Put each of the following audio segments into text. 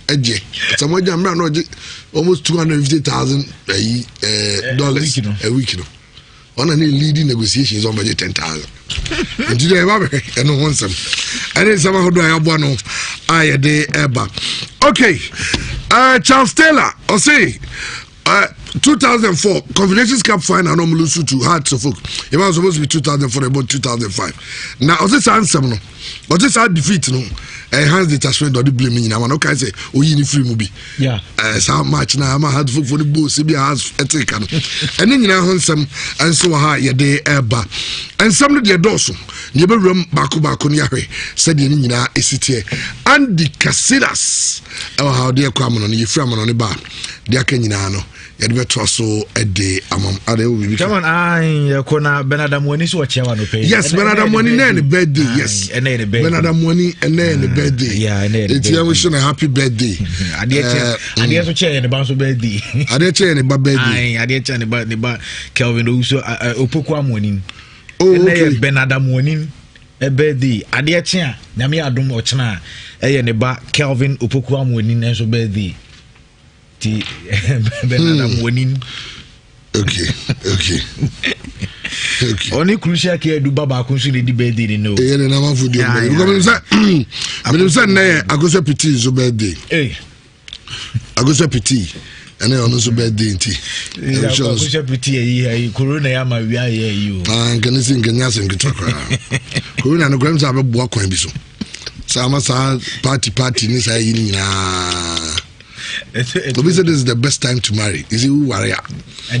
eje someone jam no almost $250,000 dollars a week no on any leading negotiations on budget 10,000 and today and no one some and then some who do I no I de eba okay Charles Taylor or say 2004 Confederations Cup final no lose to Hearts of Oak. It was supposed to be 2004 about 2005. Now this answer no. But this defeat no. Hands detachment or the blaming now. No can say oh you free movie. Yeah. So much now I'm hard for the boss CB has a take and then you know some and so ha ye day eba. And some of the dorsum never room baku yare said you know here and the Casidas how they come on you frame on the bar. They are Kenyano. Yadbe so a day among other will come on. I kona Benadam Money so what you want to pay. Yes, Benadam Money and the birthday. Yes, and then the Benadam Money and then the birthday. Yeah, and then it's your wish on a happy birthday. I did to chair in the bounce of birthday. I did chair in the birthday. I did chair in the Kelvin also Opokwa morning. Oh, Benadam morning. A birthday. I did chair. Nami Adum Ochna. A neba Kelvin Opokwa morning and so birthday. Benadam winning. Okay. Only crucial care do Baba consider the birthday no. Eh, na ma fu di o. Because say na agoso piti so birthday. Eh. Agoso piti. And on so birthday nti. Agoso piti yi corona ya ma wi aye yi o. Ah, kan sin kan yasin kitokra. Corona no gram sa be bo akwan bi so. Sa ma sa party ni sa yi ni na. So this is the best time to marry. Is it warrior?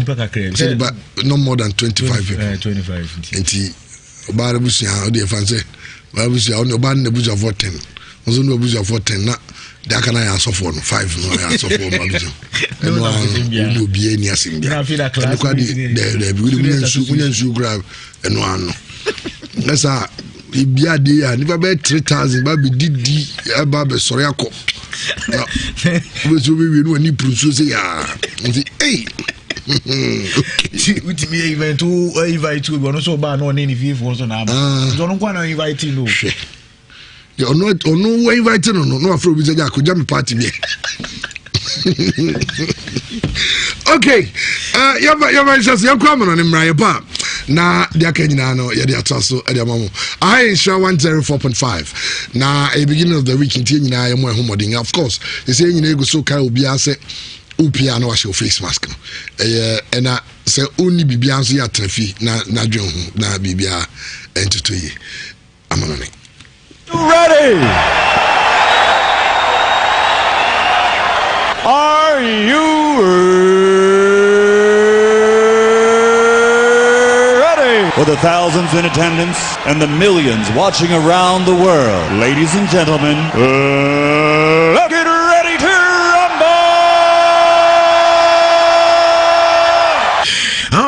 But no more than 25 people. 25. And he Barabusia, how do you fancy? Barabusia, on your band, the bush of 10. Also, no bush of 10. Not that can I answer for 5. No, I answer for Babuja. And no be any as in the grab and one. That's a Ibia dear, never bet 3,000, but be did about the Soriaco. We will need to say, hey, with me, even to invite you, but also bad on any view for some. Don't want to invite you. You're not or no way invited, no, afraid with a could jump party. Okay, you're coming on him, right? Na dia Kenyano ya dia taso dia mamo I insure 104.5 na a beginning of the week ntie nyina ya mo ehomodin of course they say nyina ego so kai obi ase upia na wash your face mask na say oni bibia nso ya trafi na dwen ho na bibia entuto yi amanone ready. Are you for the thousands in attendance and the millions watching around the world, ladies and gentlemen, let's get ready to rumble!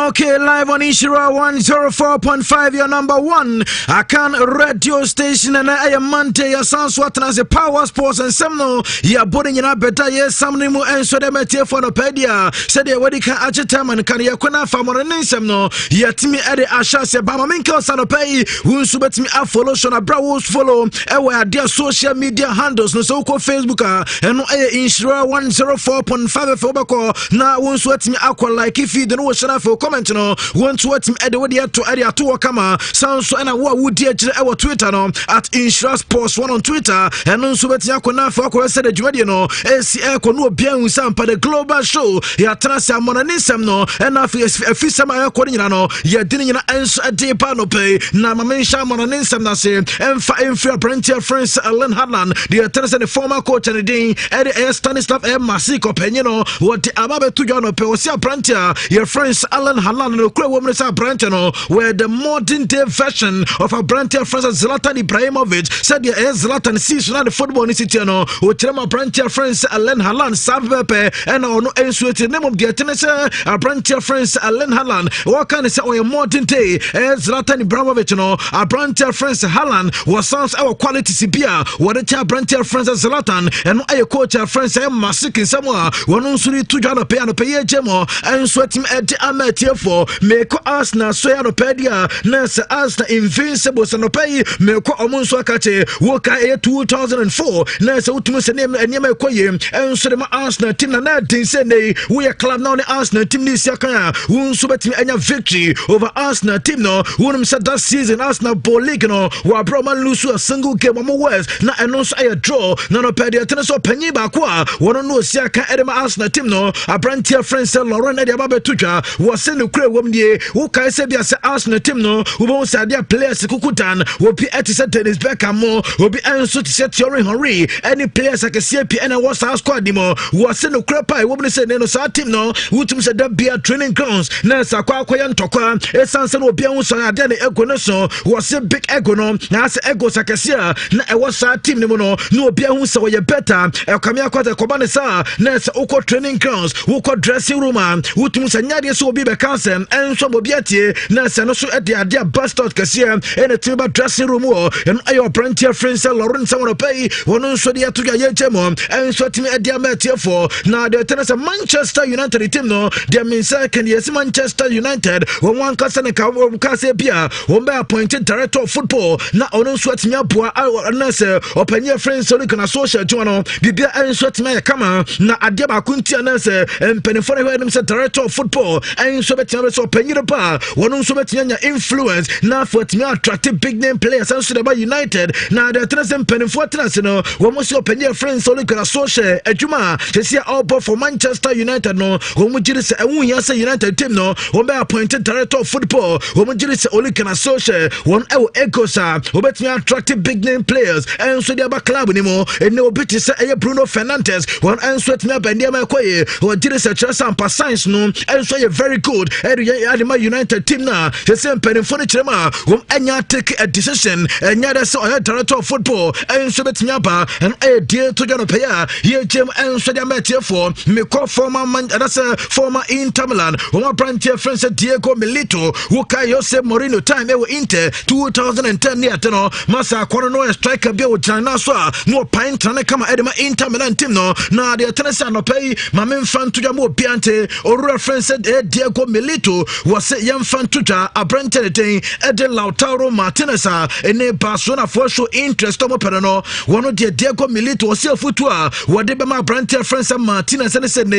Okay, live on Nhyira 104.5, your number one. I can radio station and I am Mante, your sounds what as a power sports and some no, ya boarding in a better yes, some name and so them for the pedia. Said they already can at a time and can ya kuna family and some no, yet me at the Asha se Bamaminko Sanope, who submit me a follow, Shona Brawos follow, and their social media handles, no so called Facebook, and no Nhyira 104.5 for Bako. Now, won't sweat me aqua like if you don't know what for comment. No, want to watch him at the way to area to Kama. Sounds so and I would dear our Twitter no at Nhyira Sports 1 on Twitter and also bet Yakona for said the Juadiano, SCA Kono Bian Sampa the global show. Ya Transa Monanisam no, and if Fisama Kodinano, ya didn't answer a day pano pay. Namamisha Monanisam Nase, and Fire Prentia friends Alan Hadland, the Transa the former coach and the Dean, and the Stanislav M. Masiko Penino, what the Ababe Tujano Peosia Prantia, your friends Alan Hadland. No woman sa Brantano, where the modern day version of a Brantia friends Zlatan Ibrahimovic said Zlatan sees the football institution, who Trema Brantia friends Alan Haaland, Sabepe, and no the name of the tennis, a Brantia friends Alan Haaland. What can I say on a modern day? Zlatan Ibrahimovic, no, a Brantia friends Haaland was sounds our quality Sibia, what a Brantia friends Zlatan, and a coach friends Masik in Samoa, one on Suri to Jana Pay and Pay Jemo, and sweating at the amateur. for meko Arsenal so ya no pedia na se Arsenal invincible so no pay meko omunso akache woka 2004 na se utumu se niyama ekoye enso de ma Arsenal team na din se ne we club now the Arsenal team this year kan wonso betimi anya victory over Arsenal team no wonum said that season Arsenal ball league no wa bro man lose a single game on West na eno so a draw na no pedia tene so panyi ba ko a wono no sia kan edema Arsenal team no abrantia friends Lauren Edia Babe Tuja was send the crowd wom die wo kai se bia se Arsenal team no wo bon sa dia players kukutan wo pi etise Dennis Beckham mo wo bi enso to set Thierry Henry any players like CP and was our squad mo was send the crowd pai wo be say no sa team no wutum se da bia training grounds na sa kwa ntokwa esanse no bia wo so ade na ego no so was a big ego no na se ego sakasia na e was sa team no no bia hu se wo ye better e kamia kwata ko bane sa na se uko training grounds uko dressing room wutum se nyade so obi be cancel enso mo bia tie na se no so e de ade bastard kasia e na tiba dressing room o en ayo brantia friends Lauren Samuel pay wono so de atuga ye chemo enso timi e de amatie for na de tenase Manchester United team no de minsa kan yes Manchester United won one kasa ne ka bia won be appointed director of football na ono so atimi aboa na se opanye friends so kana social jono bibia enso atimi kama na ade ba kuntia na se empenifo ne hwedem se director of football enso betia so opanye ba wono so betia nya influence na for atimi attract big name players enso de ba United na de tenase empenifo tenase no wo mo so opanye friends so kana social adwuma se all for Manchester United no wo mo jiri se ewu ya se United team no wo be appointed director of football wo mo jiri se only kana social won ewo egosa wo betia attract big name players enso de ba club ni mo ene obiti se Bruno Fernandes won enso atimi abandia makoye wo jiri se Chelsea science no enso ye very good Adema United team na se empenifo ne kirema wo anya take a decision enya da se director of football enso betia ba and deal to John Paya ye gem enso de amatie for me call former that's a former Inter Milan one branch friends Diego Milito who kai Jose Mourinho time e Inter 2010 near no masa kwano no striker bi o China so no pint tane kama Edema Inter Milan team no na de tenesa no pay ma men fan to jamo biante or friends Diego Milito was yam fan to ja abrante den Eden Lautaro Martinez ene Barcelona for show interest to mo no one of Diego Milito was here futua wode be ma abrante friends Martinez and said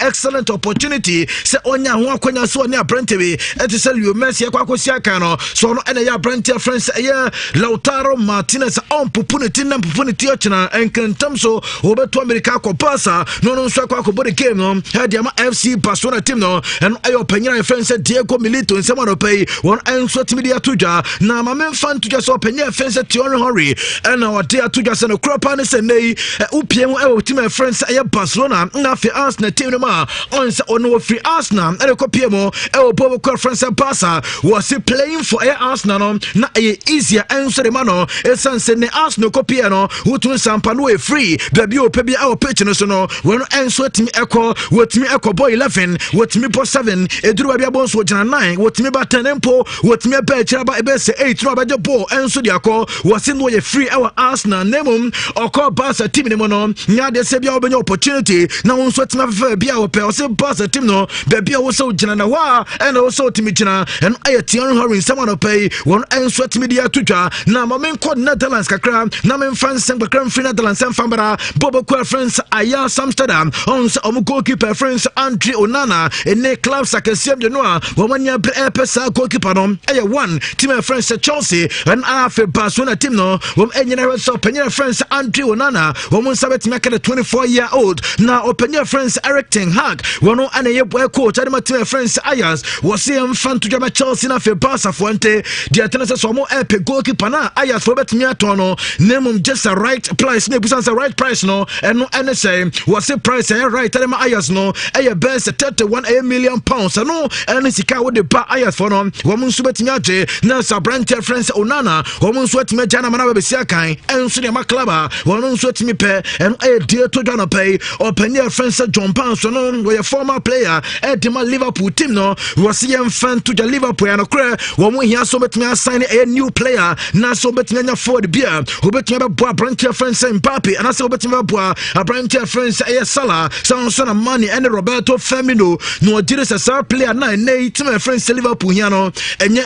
excellent opportunity se onya ho akonya so ne abrante we et se Leo Messi akwakosi aka no so no ene ya abrante friends Lautaro Martinez on pupunity na pupunity ochina enkantam so obeto America ko pasa no so akwakobo the game no head ya FC Barcelona team no and ayo panyina friends Diego Milito in some pay one enso timidia tuja na mamen fan tuja so panyina friends Thierry Henry and our dear tuja se no kropa ne se nei upiem e team friends Barcelona na fi Arsenal team no ma on se ono free Arsenal e ko piemo e bobo conference Barca was playing for Arsenal no na easier enso de mano e sanse ne Arsenal ko piano wotun sampa no e free baby o pe bia o pitch no so no when enso team wotimi eko boy 11 wotimi po 7 eduru bia bon so jana 9 wotimi ba 10 empo wotimi ba chira ba ebe se 8 no ba je ball enso de akọ was no ye free our Arsenal nemum okọ Barca team ne mo no nya de se bia obenya opportunity na won so tima fa bia o pe o se Barca team no baby o so jina na wa and also timi jina and Thierry Henry someone pay one enso timi dia tutwa na mamen code Netherlands kakra na men France bakra free Netherlands fambara bobo kwa France Ajax Amsterdam on se goalkeeper France Andre Onana ene club sakasiam de noa wamanya pesa goalkeeper no one team France Chelsea and afa Barcelona team no wom enyina so penya France Andre Onana wom sabet make the 24-year-old na openya France Eric Ten Hag wono anaye boy coach adema team France Ajax was him fan to jama Chelsea na fe Barca Fuente dia tenase so mo goalkeeper na Ajax for bet me atono nemum just a right price ne busan a right price no eno ene say was a price right adema Ajax no best 31 million pounds no ene sika wo de ba Ajax for no wom nso bet me age na Sabrante France Onana wom nso bet me jana mana be sia kan enso de maklaba wom nso bet me pe eno dear to John pay openya France John Pounds no we former player Edema Liverpool team no was him fan to the Liverpool and okra wom hia so bet me sign a new player na so bet me nya for the beer who bet me ba Branche France Mbappe and so bet me ba Branche France Salah Sanson money and Roberto Firmino no did a star player player na nay to my friends Liverpool hiano enye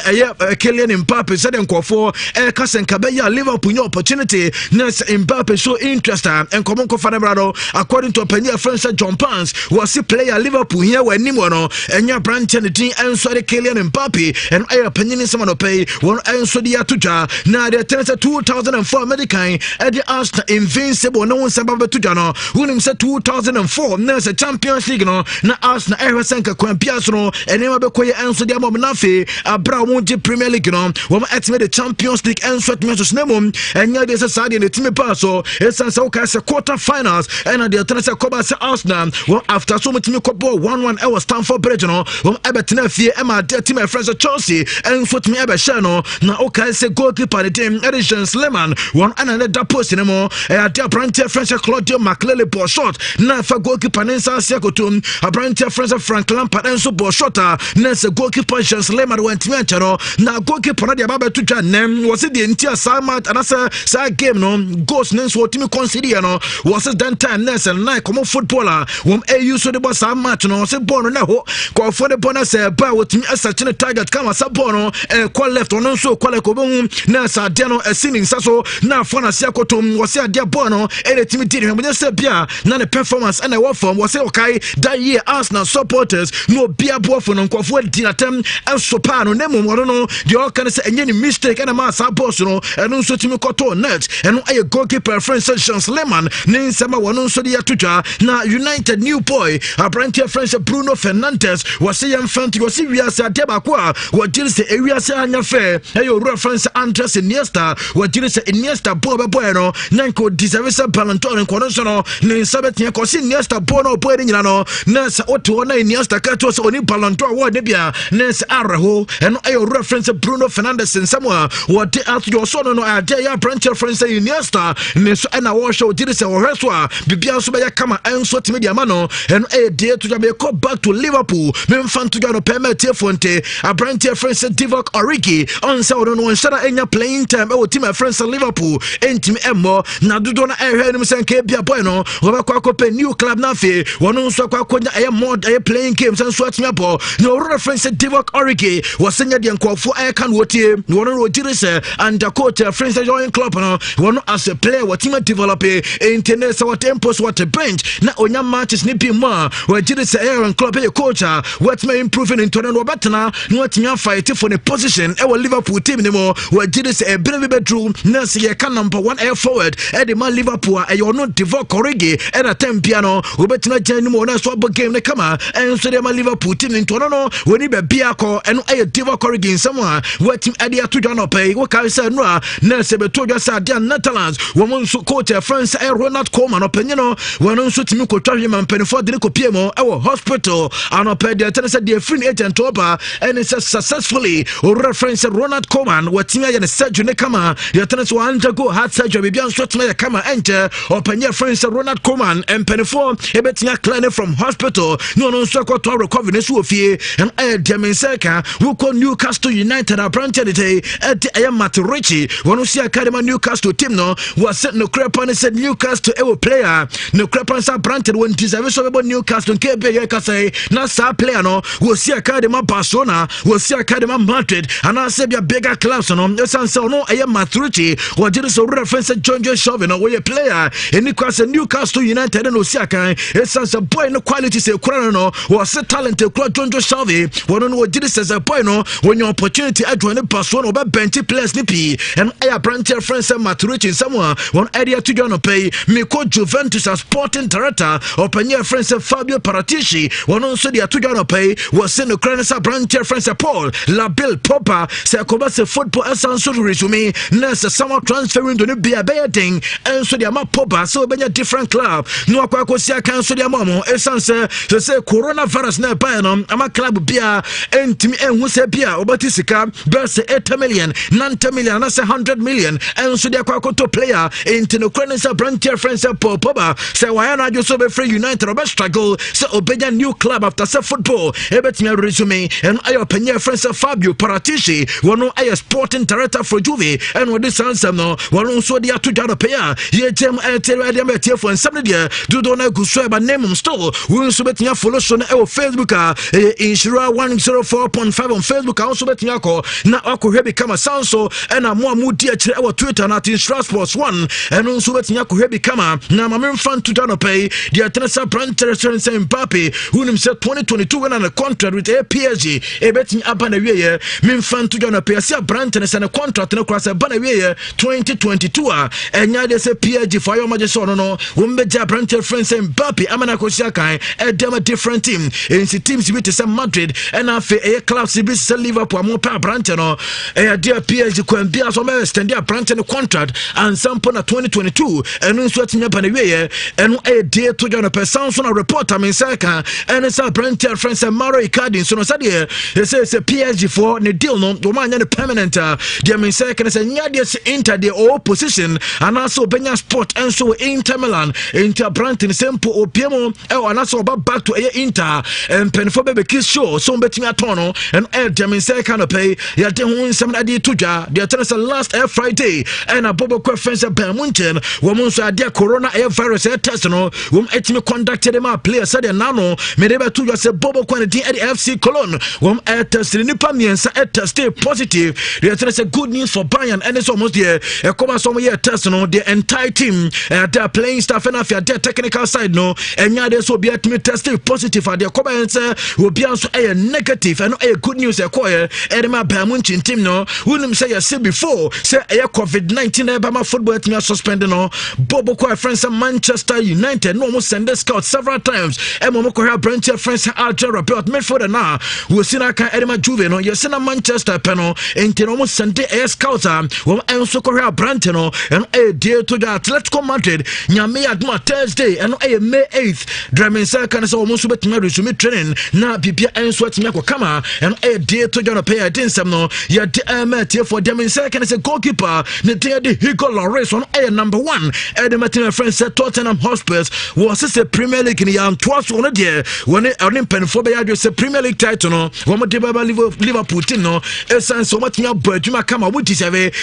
Kylian Mbappe said nkofo kasenka be ya Liverpool new opportunity nes Mbappe show interest and common ko fanebrado according to opinion friends John Pans was a player Liverpool here when nimono enya branch and team enso de Kylian Mbappe and opinion some no pay one enso de atuja na de 2004 Medican at the Arsenal invincible no one sababa tuja no winning say 2004 na se Champions League no na Arsenal senka kwampiaso no enema be koye enso de amomnafe abra wonje Premier League no wo atime the Champions League enso atime so nemom enya de se sade ne time pass so esansa wo ka se quarter finals and the tennis koba se Arsenal wo after so much me kobo 1-1 e was Stamford Bridge no wo ebetena fie e ma de team friends Chelsea enso time e be share no na o ka se goalkeeper the team Edison Sleman one another post ne mo e de branch friends Claudio Makelele ball shot na fa goalkeeper Nensa Sekotum a branch friends Frank Lampard enso ball shotter na se goalkeeper Edison Sleman went me anchano na goalkeeper na de baba to twa nem was the entire Salmat and sa game no goals nens what me consider no was that time ness and like come footballer wom use so the boss match no se ball no ho ko for the bonus ba what me search the target come as ball no call left on so call ko bon na sa de no sinning so na for na se akotom was there ball no any team did him just say bia na the performance and what form was okay that year Arsenal supporters no bia ball for no for dinatem and so pa no nemo no the all can say any mistake and ma sa boss no and so team koto net and a goalkeeper friends Chance Lehmann nin sama wono so de atuja na United new boy a branch friends Bruno Fernandes was say infant was serious adeba kwa what did say area say anya fair ayo reference Andres Iniesta what did say Iniesta boy no nanko deserve Ballon d'Or en kono no nin sabetia ko si Iniesta bono boy ni no na sa oto na Iniesta ka to so ni Ballon d'Or wo de bia na sa araho and ayo reference Bruno Fernandes in somewhere what de at your son no ya branch friends Iniesta ne so na wo show did say ohweso a bibia so be ya kama enso timi dia ma no and day to be call back to Liverpool me fan to no permit fonte a branch friends Divock Origi on say no one shara enya playing time e wo team friends Liverpool entimi emmo na dodo na ehwe nim sen ka bia boy no wo ba kwa kope new club na fe wono nso kwa konya e mod e playing games and so atimi abo no reference Divock Origi was senya de nkofo e kan wotie wono ro jiri say and the coach friends join club no wono as a player what team develop internet so what tempos what a bench na onya matches ni bi mo we jiri say Aaron club e coach what may improving in tournament no betna no what me fight for the position e wo Liverpool team ni mo we jiri say e be bedroom na say e can number 1 air forward e de man Liverpool e you no Divock Origi e na tempia no we betna jan ni mo na so game ne kama e so de man Liverpool team in tournament we ni be bia ko e no e Divock Origi in someone what team e dia to join up e we can say no na say be to just say Netherlands woman so coach France Ronald Koeman opinion wono so timi ko twa man penifo de ko pie mo e wo hospital and op de tell say the free agent oba and it's successfully reference Ronald Koeman what timi ya ne surgery ne kama ya tell say undergo heart surgery bia so timi ya kama enter opinion France Ronald Koeman and penifo e betia clean from hospital no so ko to recover ne so ofie and Demenseka who call Newcastle United a branch today at Matrici wono see academy Newcastle team no was set no crepan said Newcastle ewo player no crepan sa branted when deserve so about Newcastle kebe ye ka say na sa player no we see academy Barcelona we see academy Madrid and I said your bigger clubs no esan so no e Matrici what did so reference John Chauvin no we player in Newcastle United no see akan esan so boy no quality say kura no was talent kura John Chauvin one no did say a boy no when your opportunity I join Barcelona oba bench players nipi and I branch friends Matrici someone one area to join pay Miko Juventus as sporting director openya friends Fabio Paratici one also the to join pay was in the Crenessa branch friends Paul Labille Popper say Kobase football essence resume nurse summer transferring to the Bia thing and so the ama Popper so benya different club no akwa sia cancel the mamo essence say coronavirus na buy no ama club Bia entimi enhu say Bia obatisika best 8 million 90 million na say 100 million and so the akwa to player into the Crenessa branch friends Paul Popper say why na just so be free United oba struggle say obenya new club after say football ebetimi resume and ayo penya friends Fabio Paratici one ayo sporting director for Juve and what this answer no one so dia to jado paya ye gem tell dem etie for some dia do do na guso ba name still we so betia follow so na Facebook Nhyira 104.5 on Facebook. I also bet me ako na ako become a sound so and a more moody our Twitter na Nhyira Sports 1 and also bet me ako become na my fan to down pay the Atenasa brand reference Mbappe who himself 2022 when on a contract with PSG e bet me abana we me fan to down pay see brand and a contract no cross abana we 2022 and ya dey say PSG for your majesty no we meja brand reference Mbappe amana ko siakan e dem a different team in teams with the Madrid and afi a club CB Liverpool mo pa branch no e dia PSG ko mbia so me extend dia branch no contract and sample na 2022 and nso atinya pa na we and e dey to join a person so na report am insaka and sa branch friends Maro Icardi so no say they say PSG for the deal no do man nya permanent dia insaka say nya dia Inter the opposition and also Benya Sport and so Inter Milan Inter branch in simple opiemo e and also back to Inter and penfo bebe kiss show so betting at tono and air dem say kind of pay ya de ho nsam na de toja the tennis last air Friday and a bobo conference Munchen woman so ade corona air virus test no wom etimi conducted them players said nano me de be toja say bobo quantity at FC Cologne wom air test ni pa miensa air test positive the tennis good news for Bayern and it's almost there e come some year test no the entire team their playing staff and after their technical side no enya de so be atimi test positive at the come will be also a negative and a good news a choir Edema Bamunchin team no wouldn't say I said before say a COVID-19 Bama football team suspended no Bobo Kwa friends Manchester United no almost send the scout several times and Momoko have branch friends Alger about midfielder now we'll see that Edema Juve no you send a Manchester panel and almost send a scout will also Korea Brantino and a dear to the Atletico Madrid Nyame Adma Thursday and a May 8th Dramin Sakan is almost with me resume training na bibia enso atimi akokama and a day to join pay attention no ya de for them in second say goalkeeper ne de Hugo Lloris on a number 1 and the Martin friends said Tottenham Hotspur was a Premier League in yam twice on there when on pen for be say Premier League title no wo de baba Liverpool team no esan so matnya badwuma kama wuti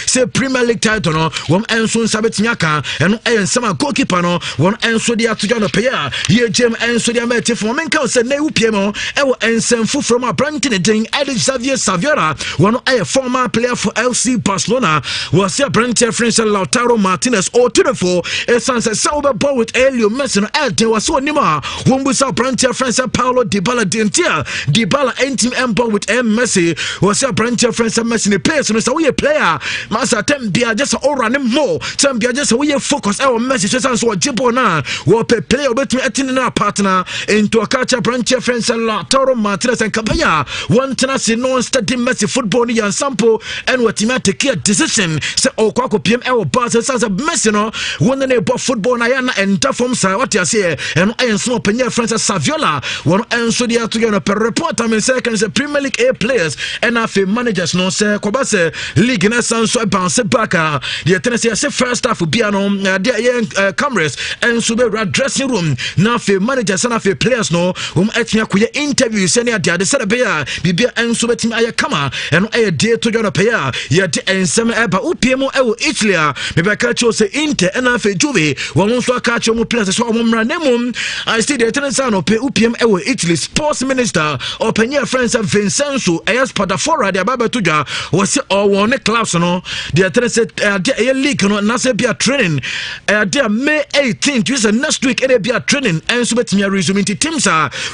say Premier League title no wo enso nsabetinya ka and ensama goalkeeper no won enso de to join pay ye James enso de amete for menka say na upiemo ewo ensemfu from a Branton den Edi Xavier Saviola one a former player for FC Barcelona was a Branton friends Lautaro Martinez or 24 essence Sauber ball with Elio Messi and was so nima when we saw Branton friends Paulo Dybala dentia Dybala team ember with M Messi was a Branton friends Messi player so we a player masa tempia just all running more tempia just we focus our Messi so jibo na we player between etin partner into a catch Branton friends Lautaro Martinez and Campania one tenasi non-study Messi football ni yan sample and what him take a decision say okwako PM e Barca says Messi no one na bo football na yan and form sa what you say and I small penya friends Saviola one enso dia to get a report am second say Premier League A players and afi managers no say koba say league na sanso bounce back the tenisi say first half be no there cameras and so be dressing room na afi managers and afi players no etia ko interview senior de said be bibia enso betim aye kama and aye de to join pay ya de ensem eba upiemo e Italy me be ka cho say Inter and afi Juve won so ka cho mo players so mo mra nemum I see the tendency no pe upiem e Italy sports minister openya friends Vincenzo Spadafora de baba tuja was all one clubs no the tendency the league no na say be a training there May 18th is next week e be a training and so betim resume teams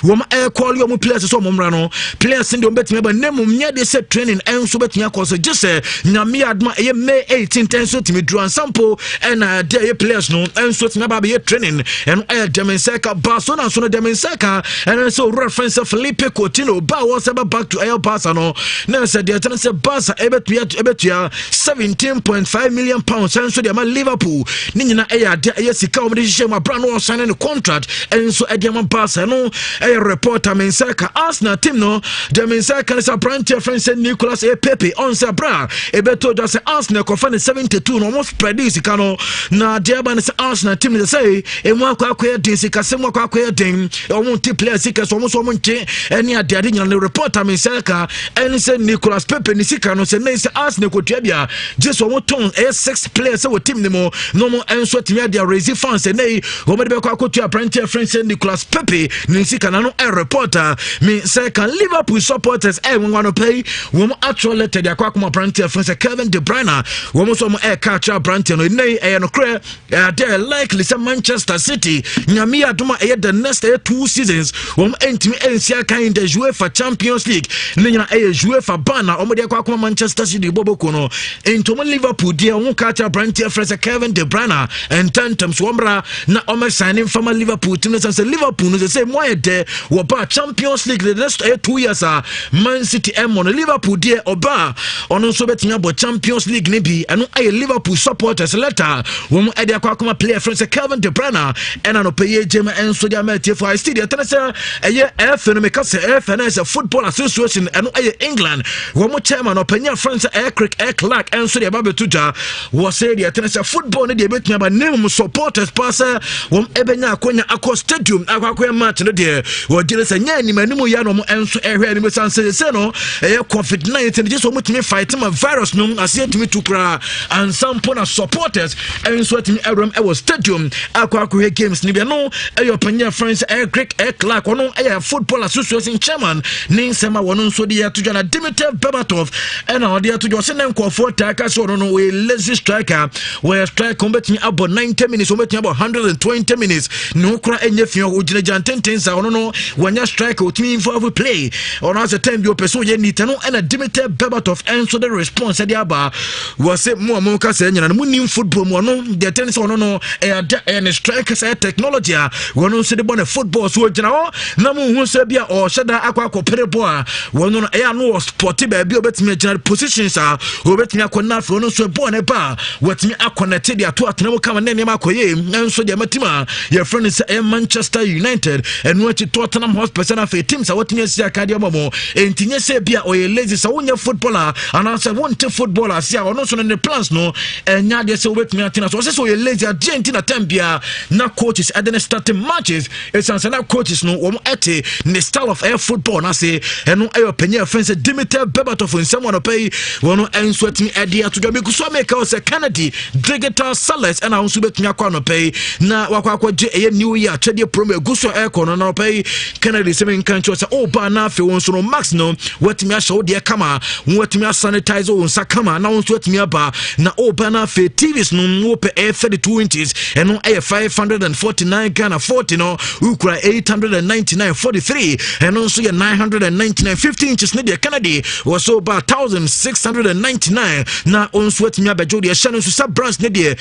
wo ma call your players so mo mra no players in the betim ba nemum nya de say training and so betim cause just nyame adma e May 18th and so timi drum sample and there players no and so timi ba be training and Demenseka Barcelona so Demenseka and so reference Felipe Coutinho ba was ever back to El Barca no now said the tennis Barca ebetua 17.5 million pounds and so they ma Liverpool ni nyina e sika o de hye ma brand no sign the contract and so e ma Barca no e reporter Menseka Arsenal team no Demenseka is a brand friend Nicolas Pepe on sa bra ebeto just Arsenal ko fa 72 no almost predict sika no na dia ba say Arsenal team they say e mo akwa din sika se mo akwa din o mo ti player sika so mo nche eni ade nyina no reporter Menseka and say Nicolas Pepe ni sika no say say Arsenal ko tua bia just o mo ton 6 players so team ni mo no mo enso team dia raise fans nei o mo de be kwa ko tua brand friend say Nicolas Pepe ni sika na no report me say can Liverpool supporters wanna pay wom actual letter dia kwa kuma brand friends Kevin De Bruyne wom so mo catch brand no nei no clear they likely say Manchester City nyame adoma the next 2 seasons wom entimi ensia kan the UEFA Champions League ne nyina UEFA banner omo dia kwa kuma Manchester City boboko no entomo Liverpool dia won catch brand friends Kevin De Bruyne and tantems womra na omo signing from Liverpool team say Liverpool no say mo de wo ba Champions League the next 2 years Man City on Liverpool there oba ono so betia bo Champions League ne bi eno Liverpool supporters letter wo mo ade akwa player friends Kevin De Bruyne and no pay jema enso dia mate for stadium tell say FN me case FN is a football association eno England wo mo chairman openya friends Clark enso dia babetuja wo say dia tell say football ne dia betia ba name supporters pass wo ebenya akonya akọ stadium akwa match no dia wo dire say nya ni manimu ya no mo enso ehwe ni sanse say no COVID-19 just so me fight my virus no as yet me to kra and some pona supporters and so at me around our stadium akwa games ni be no panya friends Clark no football association chairman nin sema wono so dia to jana Dimitar Berbatov and all dia to just nem ko for taka so no we lazy striker where strike combating about 90 minutes combating about 120 minutes no kra enye fion ojina jantenten sa no wanya strike o team for play on as a time you person ye nitano and a Dimitar Berbatov answer the response at the aba was say mo ka say nyana mo nim football mo no the tennis on no and strike say technology we no say the born football so gyina ho na mo hu say bia o sheda akwa akopere bo a we no no sport ba bia obetimi gyina positions a obetimi akona afro no so ball ne ba wetimi akonnect dia to atena mo kama na nem akoye nso dia matima your friend is Manchester United and what Tottenham Hotspur na fe teams a wotimi asia kadia mo entinye se bia o lazy sa wonya footballer and answer want footballer sia ono so ne plans no enya de se obetimi atena so so lazy agent na tambia na coaches at the starting matches it's answer na coaches no wo ete ne style of air football na say eno ayo penye offense Dimitar Berbatov in someone pay wono enso atimi ade to do me so make us Kennedy digital sellers and also betimi akwa no pay na wakwa je new year chede promo guso air kono na pay Kennedy se men kan cho say oh ba na fe won so no max no watimi a show de kama watimi a sanitize on sakama na won so watimi aba na oh ba na fe TVs no wo pe 32 inches and no 549 Ghana 40 no ukura 899.43 and also 999 15 inches ne de Kennedy was so about 1699 na on so watimi abajo de channel so sub brands ne de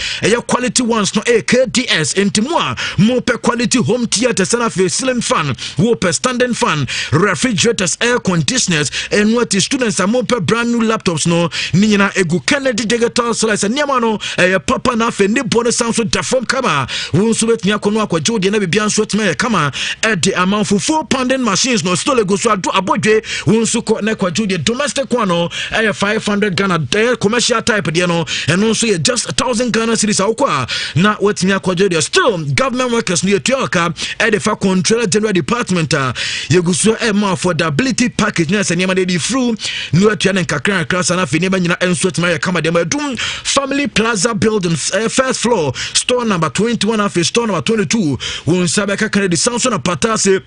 quality ones no KDS entimoa mo pe quality home theater sana fe ceiling fan wo pe standing fan refrigerators air conditioners and what the students are more per brand new laptops no ninyina egu Kennedy digital slice niama no papa na fe ne bone sound so deform kama won so betumi akono akwajo de na bibia so betumi kama at the amount for 4 pounding machines no stole go so ado abodwe won so ko na kwajo de domestic one no 500 Ghana commercial type de no and also just 1,000 Ghana cedis akwa na wetumi akwajo de still government workers no yetuaka at the fa controller general department yeguso affordability package na sanya de through no atuane kakran krasa na fe ne ba nyina enso tuma kama de madum family plaza building first floor store number 21 and store number 22 won sabeka Kennedy Samson na patase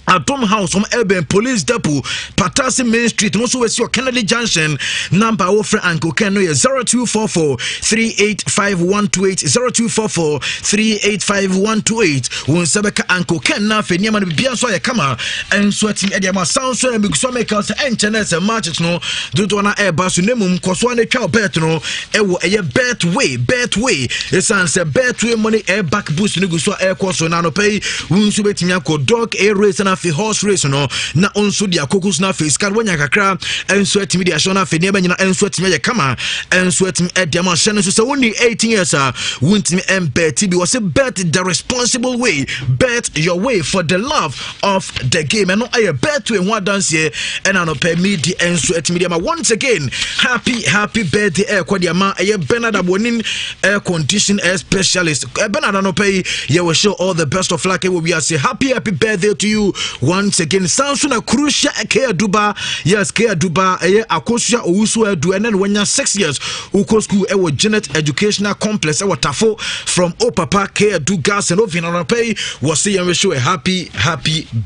Atom House from Urban Police Depot, Patasi Main Street, also with your Kennedy Junction, number offer Uncle Ken 0244 385128 0244 385128. When Sabeka Uncle Ken na fe niama bibia so ya kama enswetim ediama sound so make so make us internet and matches no do to na e basu nemum koso na twa bet no e wo eye betway esanse betway money e back boost no go so e koso na no pay unsu betimi akọ dog air race na fe horse race no na onso dia kokus na fe scar wanya kakra enso atimi dia shona fe neba nyina enso atimi ya kama enso atimi ediama shene so se woni 18 years wuntimi bet bi was bet the responsible way, bet your way for the love of the game and no I bet to one dance here and I no pay me the enso atimi dia ma once again happy birthday air kwadiama aye Bernard Abonin air condition air specialist Bernard no pay you will show all the best of luck we are say happy birthday to you once again. Sounds a crucial Kea Duba. Yes, Kea Duba, Akosia Owusu Edu, and then when you're 6 years, Uko School, Ewa Janet Educational Complex, Ewa Tafo from Opapa, Kea Dugas, and Ovina Pay was saying, we show a happy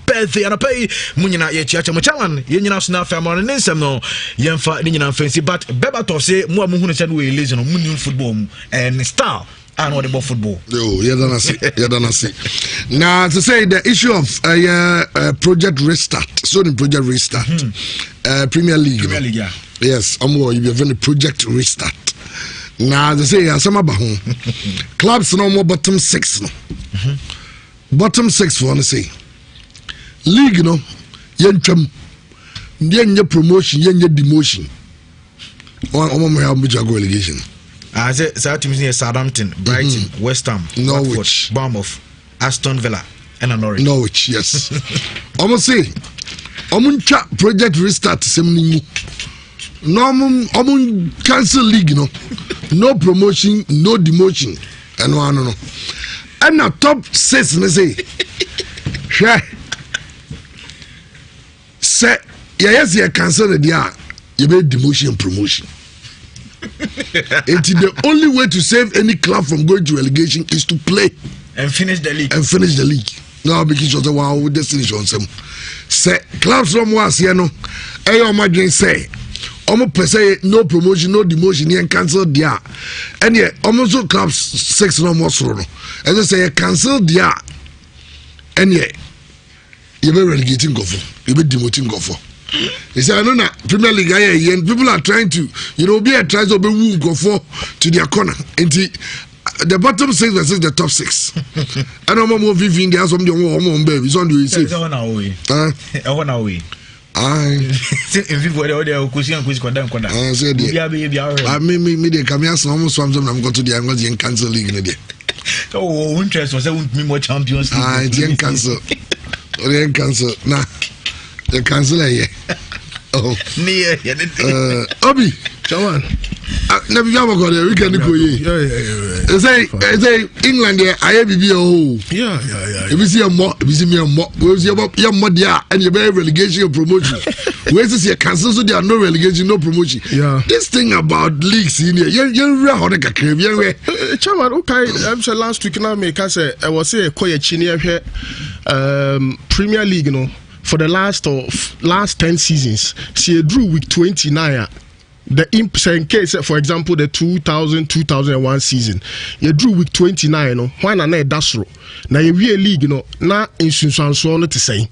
birthday. And I pay Munina Yacha Machaman, Yenina Snap family, and Ninsam no, Yanfa, Nina Fancy, but Beba to say, Muamuhun said we listen on Munion football and star. I know about football. Oh, you don't see. Now, to say the issue of project restart, so the project restart, Premier League. Premier League, yeah. Yes, you be having a project restart. Now, to say, some about clubs no more bottom 6. No. Bottom 6 for say. League, no, yen promotion, yen demotion. Or relegation. I said, Southampton, Brighton, West Ham, Norwich, Watford, Bournemouth, Aston Villa, and Norwich, yes. Almost say, project restart. No, cancel league, no promotion, no demotion, and no. And now top 6, say, yes, you cancel the year, you made demotion and promotion. It's the only way to save any club from going to relegation is to play and finish the league. Now because of the wow destination some say clubs from was here no imagine say almost per se no promotion no demotion and cancel there and yeah almost clubs 6 no more so as I say cancel there and yeah you be relegating go for you be demoting go for. He said, I know that Premier League, people are trying to, be a try to be go for to their corner. And the bottom 6 versus the top 6. I don't know more Vivian, there's some home baby. It's on the way. I want away. I said, I mean, come here, some almost I'm going to the Anglican Council League in a day. Oh, interest was more champions. I didn't cancel. Nah. The councillor here. Oh, Obi, come on. Never got a weekend to go. Yeah. Say England there. I have be Yeah. If you see a more, if you see me a more, we see about your mod there, and you bear relegation or promotion. Where to see a council, so there are no relegation, no promotion. Yeah. This thing about leagues in here, you're how they can claim. Chairman, okay. I'm saying last week now, I was say Koya Chini here, Premier League, for the last 10 seasons, she drew week 29. In case, for example, the 2000-2001 season, you drew week 29. Why not that's wrong? Now you real league, na insurance not to say.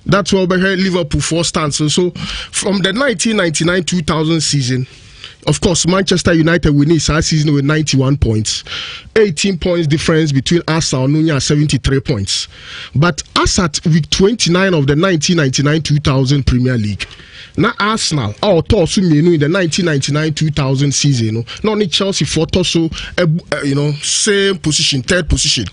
That's why we had Liverpool 4 stands. So from the 1999-2000 season. Of course, Manchester United winning this season with 91 points. 18 points difference between Arsenal and Nunya, 73 points. But as at week 29 of the 1999-2000 Premier League, now Arsenal, in the 1999-2000 season, not only Chelsea fought also, same position, 3rd position.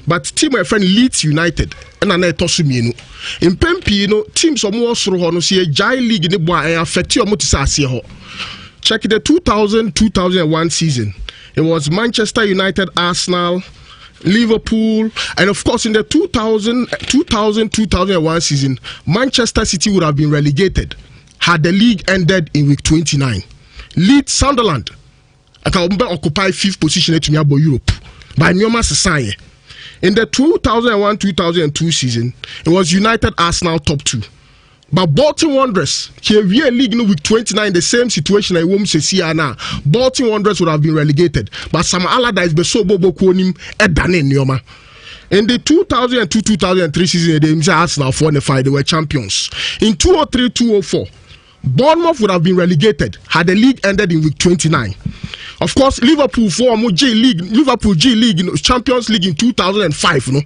But team my friend Leeds United, and I toss me in Pempi, teams are more so see a giant league in the boy affect your motisasi. Check the 2000-2001 season. It was Manchester United, Arsenal, Liverpool, and of course in the 2000-2001 season, Manchester City would have been relegated had the league ended in week 29. Leeds, Sunderland, occupy 5th position at Europe by Nyoma Sasanye. In the 2001-2002 season, it was United, Arsenal top 2. But Bolton Wanderers, here league in week 29, the same situation I won't say now. Bolton Wanderers would have been relegated, but some Allardyce be so bobo kuonim edane nyoma. In the 2002-2003 season, they Arsenal 4-5, they were champions. In 2003-2004, Bournemouth would have been relegated had the league ended in week 29. Of course, Liverpool formed G League, Champions League in 2005.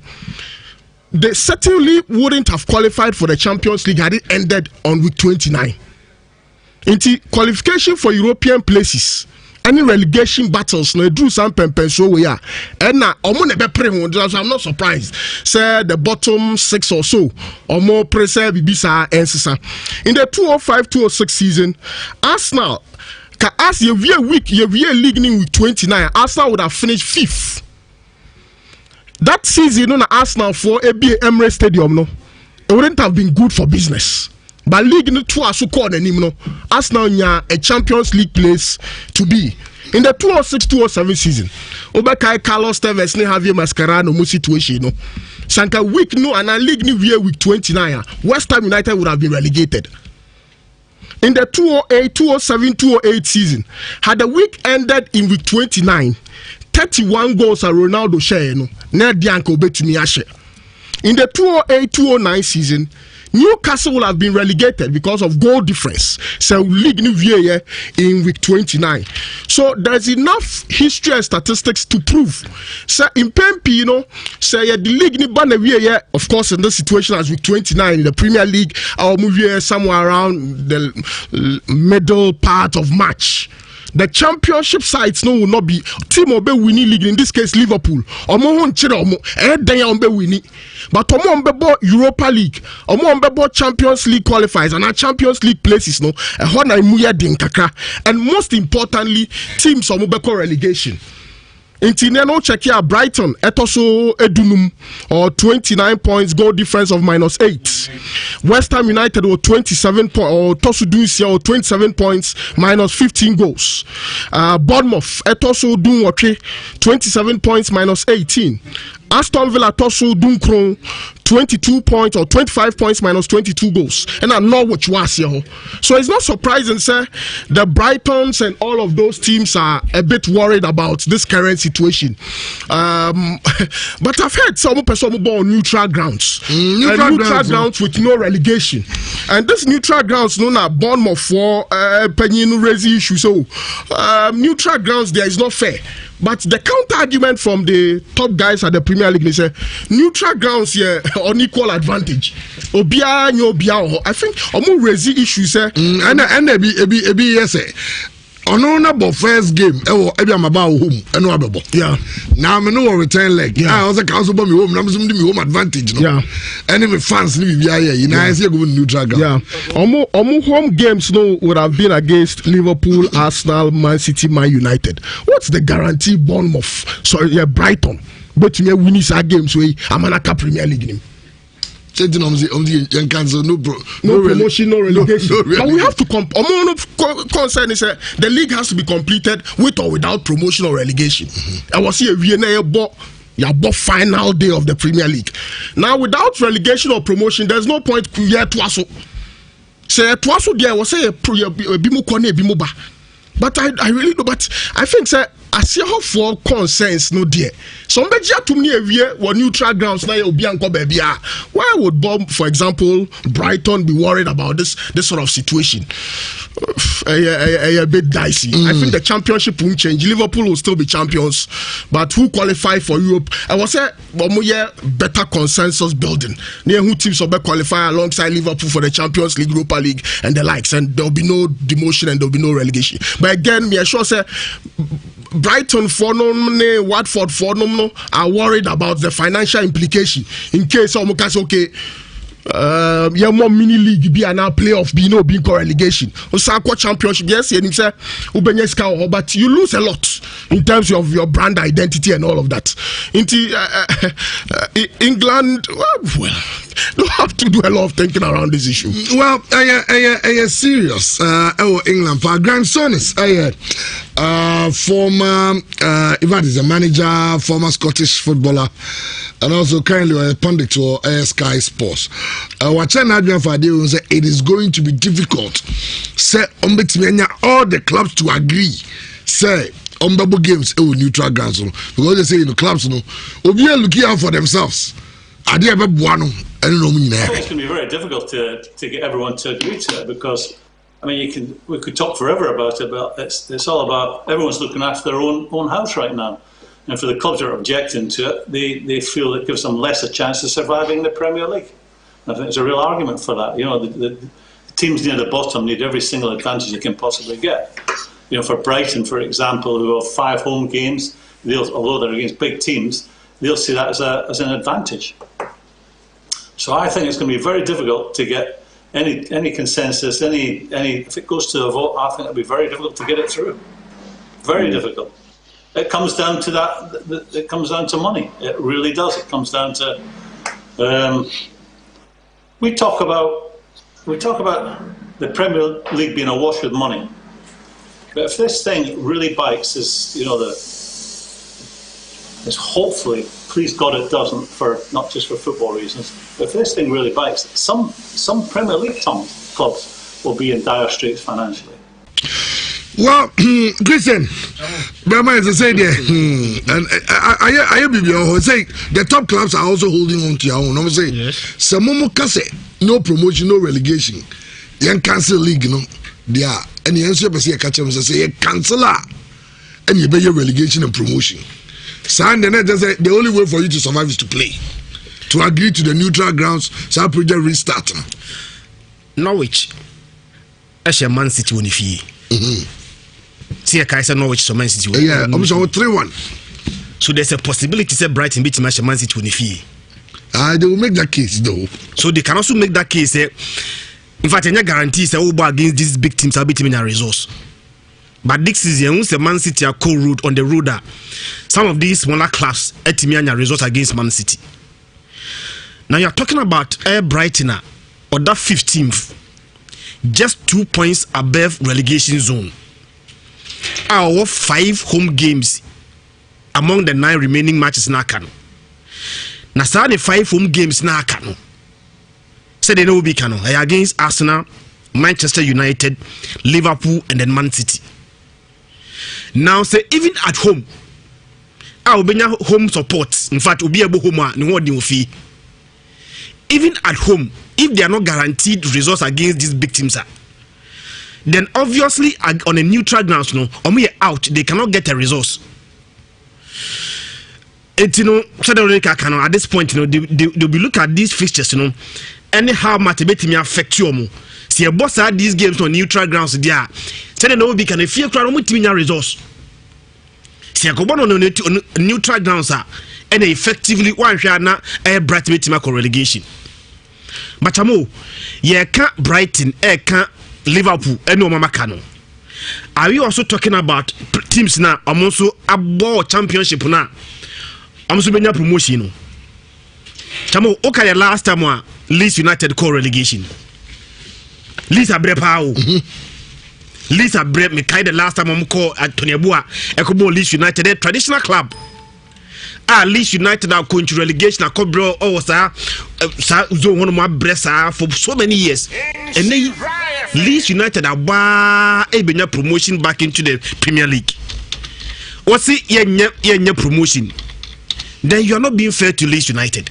They certainly wouldn't have qualified for the Champions League had it ended on week 29. Into qualification for European places, any relegation battles, no do some so we are. And now, I'm not surprised. Say the bottom 6 or so, or more pressure Bibisa and Sisa. In the 2005-2006 season, Arsenal, as your week, your league in week 29, Arsenal would have finished 5th. That season, Arsenal for Emirates Stadium, it wouldn't have been good for business. But league no two are so called anymore. Arsenal nya a Champions League place to be. In the 2006-2007 season, Obekai Carlos Tevez ni Javier Mascherano mu situation no. Sanka week no and a league ni week 29. West Ham United would have been relegated. In the 2007-2008 season, had the week ended in week 29, 31 goals are Ronaldo share no. Na dianko betumi ahye. In the 2008-2009 season, Newcastle will have been relegated because of goal difference. So league new year in week 29. So there's enough history and statistics to prove. So in PMP, say the league ni ban year, of course, in this situation as week 29 in the Premier League, our movie somewhere around the middle part of March. The championship sides will not be team obe winning league, in this case Liverpool. Omo hon chire omo ombe winning. But omo ombe Europa League, omo ombe Champions League qualifiers and our Champions League places no. Hona imuya din kakra. And most importantly, teams omo be relegation. Intineno check here Brighton etoso edunum or 29 points, goal difference of -8. West Ham United or 27 points or tosu dunsia or 27 points -15 goals. Bournemouth etoso dun 27 points -18. Aston Villa tosu dunkron 22 points or 25 points -22 goals. And I know what you are here. So it's not surprising, sir. The Brightons and all of those teams are a bit worried about this current situation. But I've heard some person on neutral grounds. Neutral grounds with no relegation. And this neutral grounds known as Bournemouth for Penny raising issue. So neutral grounds there is not fair. But the counter argument from the top guys at the Premier League is neutral grounds here on equal advantage. Obia nyo obia. I think omo raise issues and ebi yes. Ono na bo first game ebi amaba home eno abebo. Yeah. Now me no return leg. Yeah. I was council bomb me home. Na me some me home advantage no. Yeah. Enemy fans ni bibia here. You know say go neutral ground. Yeah. Omo home games no would have been against Liverpool, Arsenal, Man City, Man United. What's the guarantee Bournemouth? Sorry, yeah, Brighton. But me winning our games way Amanaka Premier League name. No promotion, no relegation. But we have to concern is the league has to be completed with or without promotion or relegation. I was here your final day of the Premier League. Now without relegation or promotion, there's no point here to also say there was say bimu kone bimu ba. But I really know. But I think sir, I see how for concerns no dear. Somebody to me a neutral grounds now you'll be baby. Why would for example, Brighton be worried about this sort of situation? A bit dicey. I think the championship won't change. Liverpool will still be champions, but who qualify for Europe? I was say better consensus building. Near who teams will be qualify alongside Liverpool for the Champions League, Europa League, and the likes, and there'll be no demotion and there'll be no relegation. But again, me I sure say Brighton for no, Watford for no are worried about the financial implication in case okay. More mini league be now playoff be no being relegation. Osaka championship yes and say but you lose a lot in terms of your brand identity and all of that. Into England well don't have to do a lot of thinking around this issue. Well, serious. England for grandson is former Ivan is a manager, former Scottish footballer, and also currently a pundit to Sky Sports. It is going to be difficult. Say all the clubs to agree. Say unbubble games neutral grounds because they say the clubs will be looking out for themselves. I think it's going to be very difficult to get everyone to agree to it because I mean we could talk forever about it, but it's all about everyone's looking after their own house right now, and for the clubs that are objecting to it, they feel it gives them less a chance of surviving the Premier League. And I think there's a real argument for that. You know, the teams near the bottom need every single advantage they can possibly get. You know, for Brighton, for example, who have 5 home games, although they're against big teams, they'll see that as an advantage. So I think it's going to be very difficult to get any consensus, any if it goes to a vote, I think it'll be very difficult to get it through. Very difficult. It comes down to that. It comes down to money. It really does. It comes down to we talk about the Premier League being awash with money, but if this thing really bites, as you know, as hopefully, please God, it doesn't, for not just for football reasons. But if this thing really bites, some Premier League clubs will be in dire straits financially. Well, Christian, Brahma is saying there, and I say the top clubs are also holding on to your own. I'm saying, some Kase, no promotion, no relegation. Young cancel league, you know, they are, and the answer is catch them say cancel, and you pay your relegation and promotion. So and then just say the only way for you to survive is to play, to agree to the neutral grounds. So project restart. Norwich, as a Man City when if see a Kaiser Norwich so Man City. Yeah, I'm sure 3-1. So there's a possibility say Brighton beat Man City when if they will make that case though. So they can also make that case. In fact, any guarantees that will against these big teams are beating in a resource. But this season, the Man City are co-road on the road. Some of these smaller clubs at a result against Man City. Now you're talking about Brighton or that 15th, just 2 points above relegation zone. Our 5 home games among the 9 remaining matches now can. Now, the 5 home games now can. Say they know be can against Arsenal, Manchester United, Liverpool, and then Man City. Now, say even at home, I will be home support. In fact, will be able home no more fee. Even at home, if they are not guaranteed results against these big teams, then obviously on a neutral grounds, no, or we are out, they cannot get a resource. It at this point, they'll be looking at these fixtures, anyhow much may affect you. See a boss at these games on neutral grounds, they are. Tell them we can if you crowd with resource. See a go on neutral grounds, and effectively one shana a bright with relegation. But can't Brighton, can't Liverpool, and no Mama Cano. Are we also talking about teams now? I'm also about championship now. I'm also being a promotion. Chamo, okay, last time Leeds United call relegation. Leeds Abrepao. Leeds Abrep me kind the last time I'm call at Tony Abua. Ekobo Leeds United, traditional club. Leeds United are going to relegation. I could bro zone one of my breasts for so many years, and then Leeds United are a promotion back into the Premier League. What's it? Yeah, promotion. Then you are not being fair to Leeds United.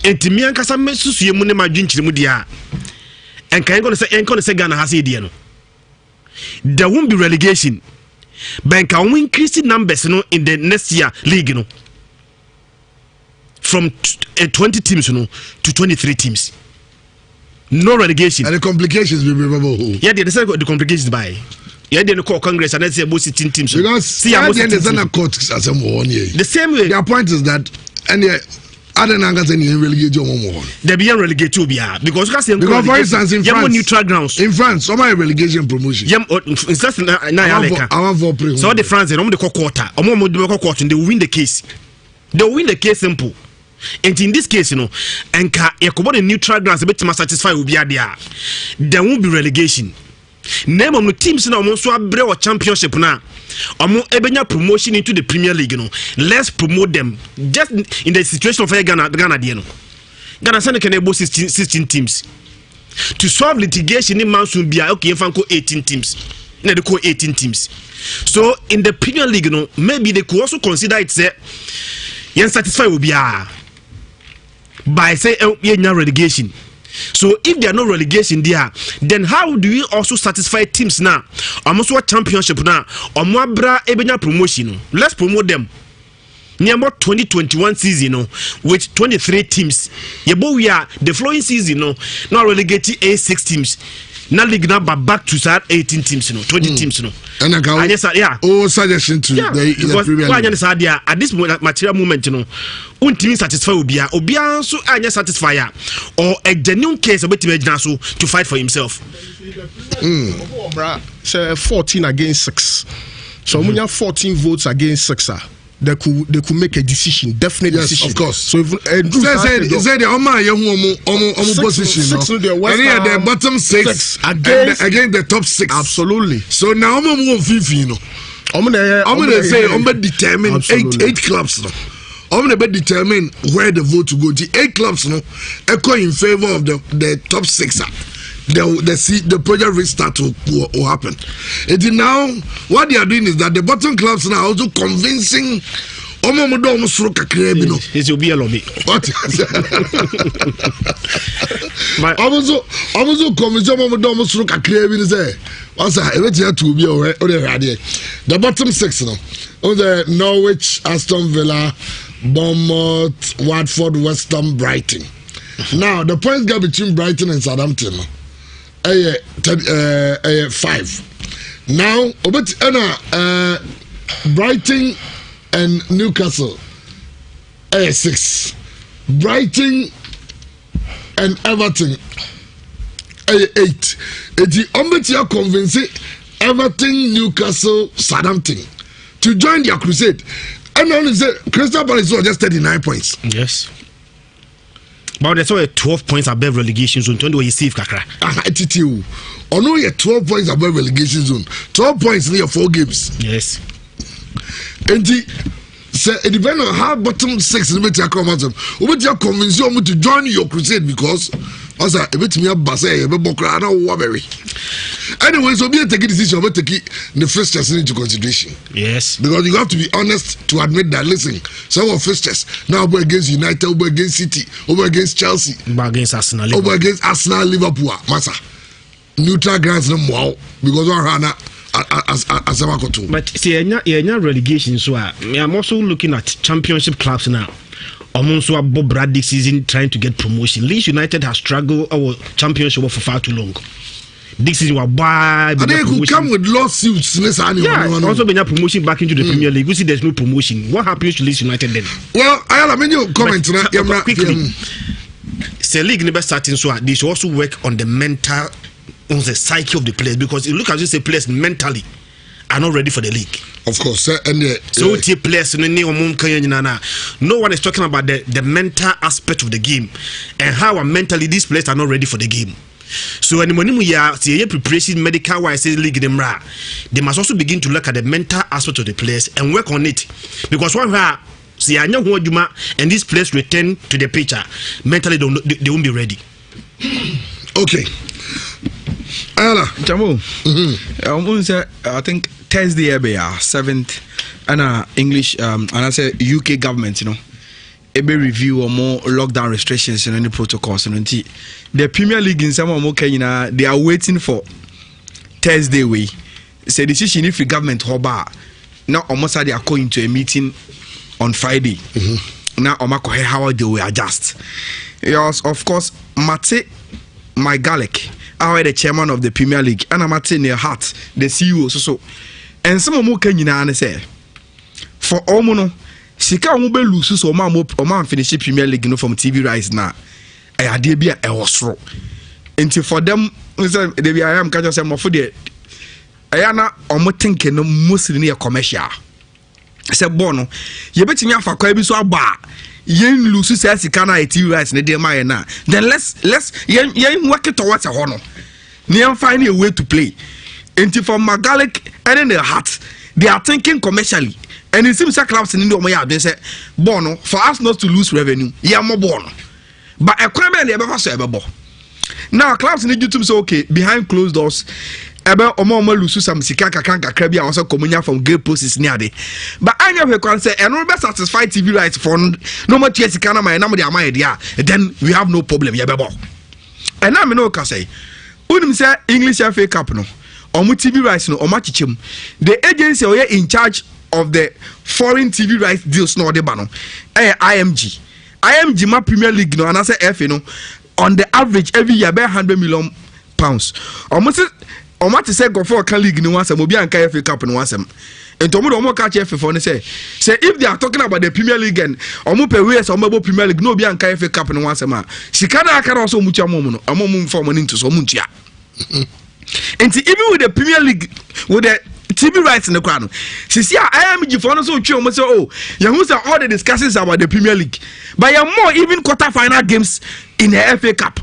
And to me, and Casa Messus, you money my drink mudia. And can you say Ghana has it? There won't be relegation. But can we increase numbers in the next year league from 20 teams to 23 teams. No relegation. And the complications will be remember. Yeah, they said the complications by. Yeah, they call Congress and let's say about 16 teams. Because see, I'm the court as a one year. The same way. Their point is that other nangas and relegate one more. They be relegate to be because for instance in France, neutral grounds. In France, some are relegation promotion. So the France and the quarter, quarter, they will win the case. They will win the case simple. And in this case, and the neutral grounds a bit more satisfied will be there. There won't be relegation. Name of the teams now also a break championship now. Ebenya promotion into the Premier League, let's promote them. Just in the situation of Ghana, Ghana send can able 16 teams. To solve litigation in months will be okay if I go 18 teams. They call 18 teams. So in the Premier League, maybe they could also consider it say satisfied will be by say relegation. So if there are no relegation there, then how do we also satisfy teams now? Almost what championship now? Or more bra ebenya promotion. Let's promote them. Near about 2021 season, with 23 teams. We are the flowing season, now relegated 6 teams. Now league now back to start 18 teams, 20 teams, And I got suggestion to the Premier League. At this material moment, team satisfy Obia so anya satisfier or a genuine case about to fight for himself. 14 against 6. So we have 14 votes against 6. they could make a decision, definite decision. Of course. So if say the Oma position, and the bottom six against the top six. Absolutely. So now I'm going to say determine eight clubs now. I'm going to determine where the vote to go. The 8 clubs now echo in favor of the top 6. The project restart will happen. And now what they are doing is that the bottom clubs now are also convincing. It will be a lobby. What? I'm also convinced the bottom 6 now. On the Norwich, Aston Villa, Bournemouth, Watford, West Ham, Brighton. Now the points gap between Brighton and Southampton 5. Now Brighton and Newcastle 6. Brighton and Everton 8. The Ombetia convincing Everton, Newcastle, Southampton to join their crusade. And only say Crystal Palace was just 39 points. Yes. But there's only 12 points above relegation zone. 20 where you save Kakra. Attitude. Or no, you're 12 points above relegation zone. 12 points in your 4 games. Yes. And it depends on how bottom 6 in the media come out. You convince you to join your crusade because also a bit me up Basay, a bokra, anyway, so be a take a decision about taking the fixtures into consideration. Yes. Because you have to be honest to admit that listen, some of fixtures now over against United, over against City, over against Chelsea, over against Arsenal, over against Arsenal, Liverpool, Massa. Neutral grounds no more because one Hana as a Makoto. But see, you're relegation, so I'm also looking at championship clubs now. Almost a Bob Bradley season trying to get promotion. Leeds United has struggled our championship for far too long. This season was bad. And they could come with lawsuits. Yeah, also been a promotion back into the Premier League. We see there's no promotion. What happens to Leeds United then? Well, I mean you comment quickly. The league never starting, so they should also work on the mental, on the psyche of the players, because you look at this, players mentally are not ready for the league. Of course, and so players no one is talking about the mental aspect of the game and how mentally these players are not ready for the game. So when we are preparation medical wise league they must also begin to look at the mental aspect of the players and work on it, because one see and these players return to the picture mentally they won't be ready. Okay. Jamu, I think Thursday 7th and English and I say UK government, a review or more lockdown restrictions and any protocols and the Premier League in some of Kenya they are waiting for Thursday way. Say decision if the government hoba now almost they are going to a meeting on Friday. Now how they will adjust. Yes, of course, Mate my Gallic. I the chairman of the Premier League, and I'm at near Hart, the CEO. So, and some more Kenya say for Omono, Sika Mube loses or man finish Premier League from TV rights now. I had be a was wrong. Until for them, they I am catching some for the Ayana or more thinking mostly near commercial. I said, Bono, you bet me off a quabi so bar. Yen loses says he can't TV rights in the day now. Then let's yen work it towards a honor. Near finding a way to play. Until for Magalic and in the Heart, they are thinking commercially. And it seems like clubs in India they say, Bono, for us not to lose revenue, yeah, more Bono. But a crime they ever say ever. Now clubs in YouTube say okay, behind closed doors. Ebe omo lusu some sikaka kanka krabia also communia from great process near day. But I never can say and no be satisfied TV rights for no much yes kana my na my idea. Then we have no problem yebebo. And now me no can say unim say English FA Cup no omo TV rights no omo chichim. The agency are in charge of the foreign TV rights deals no de ba no. IMG ma Premier League no and I say FA no on the average every year be £100 million. Almost say go for a league no once and Mobi and FA Cup no once. And Tomo mo catch FA for say if they are talking about the Premier League and omo pe we so mo Premier League no be and FA Cup no once ma. Sikana aka also mucha mo no for money into so muntia. And even with the Premier League with the TV rights in the crown. See, I am for so true. Oh, you say all the discussions about the Premier League, but you more even quarter-final games in the FA Cup.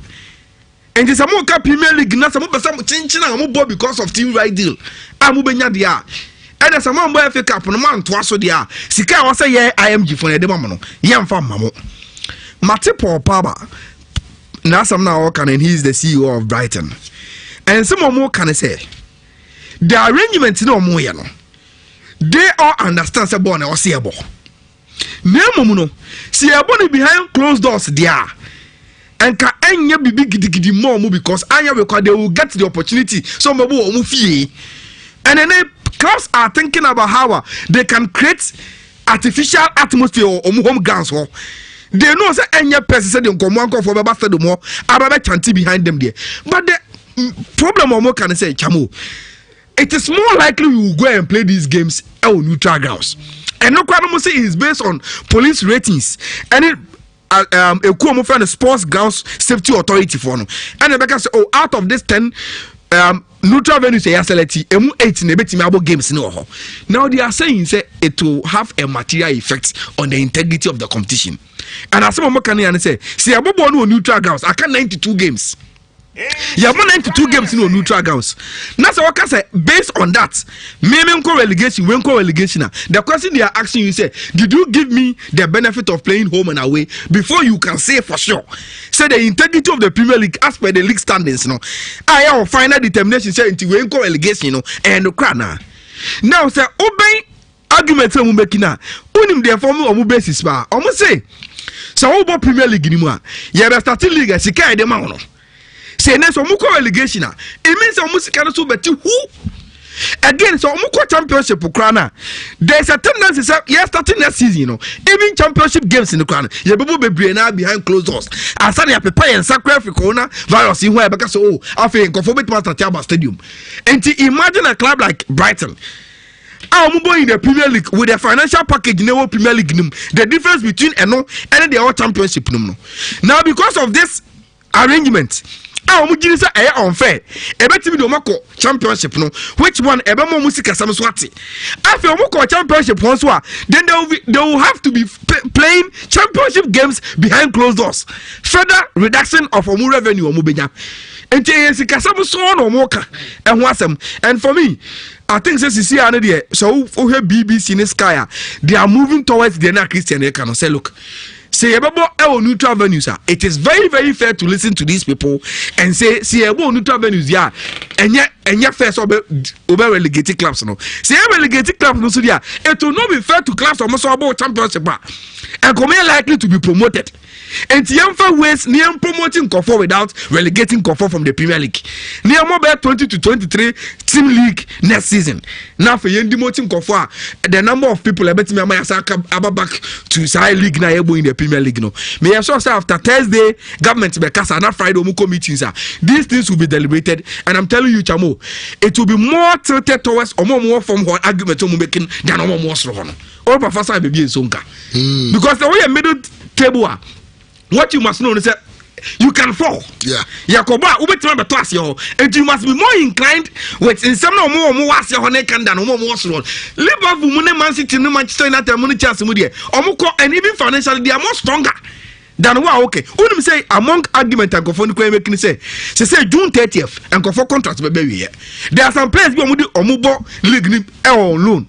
And it's a more Premier League, not some changing because of TV right deal. I'm moving there. And there's a more FA Cup on a month twice so there. Sika was say yeah, IMG for the mamma. Yam fam mamo. Matipo Paba. Now some now can and he's the CEO of Brighton. And some more can say the arrangements no more you know. They all understand say born or see a ball. Nemo no see a body behind closed doors there. And can any be big more because I they will get the opportunity. Some will fee. And then clubs are thinking about how they can create artificial atmosphere or home grounds. They know say any person say they come one for Baba Stadium more about chanting behind them there. But the problem or can say Chamo, it is more likely we will go and play these games on neutral grounds. And no problem say it is based on police ratings and it a cool friend sports grounds safety authority for no. And the say oh out of this 10 neutral venues say SLT 8 na betimi abo games no. Now they are saying say it will have a material effect on the integrity of the competition. And as some can say see abobo no neutral grounds I can 92 games. You have 92 games in neutral grounds. Now, so what can say based on that? Relegation, relegation. The question they are asking you say, did you give me the benefit of playing home and away before you can say for sure? Say the integrity of the Premier League as per the league standings. You know, I have final determination say into relegation. You know, and the crown now say obey argument we make now. Unim the form of basis bar. Almost say so about Premier League anymore. You have starting league as you carry them on. Say next omuko relegation it means omusi can so bet who again so omuko championship krana there's a tendency say yes starting next season you know even championship games in the krana you people be now behind closed doors and say you prepare and sacrifice corona virus in where because oh after go bet master Tiaba Stadium and to imagine a club like Brighton in the Premier League with the financial package in the Premier League the difference between and the all championship now because of this arrangement say unfair. Championship no. Which one? Musika Samswati. After championship once then they will have to be playing championship games behind closed doors. Further reduction of revenue omubenya. And for me, I think so BBC in the sky they are moving towards the Christian. They can say look. Say about our neutral venues, it is very, very fair to listen to these people and say, see about neutral venues, yeah, and yet first over relegated clubs, no. See relegated clubs, no, so yeah, it will not be fair to clubs almost about championship, and come likely to be promoted. And the ways near promoting Kofo without relegating Kofo from the Premier League. Near mobile 20 to 23 team league next season. Now for demoting Kofo, the number of people I bet me back to Sahel League now in the Premier League. No, may I say after Thursday, government be cast and Friday omuko meetings. These things will be deliberated, and I'm telling you, Chamo, it will be more tilted towards or more from what argument you're making than more strong. All professor be in Sonka because the way a middle table. What you must know is that you can fall. Yeah. Yakoba, and you must be more inclined with in some more was your can than more strong. Liverpool, Man City, Manchester United, and even financially, they are more stronger. Than what okay. Unim say among argument and Kofo making say June 30th and Kofo contract baby. There are some players be omubo league on loan.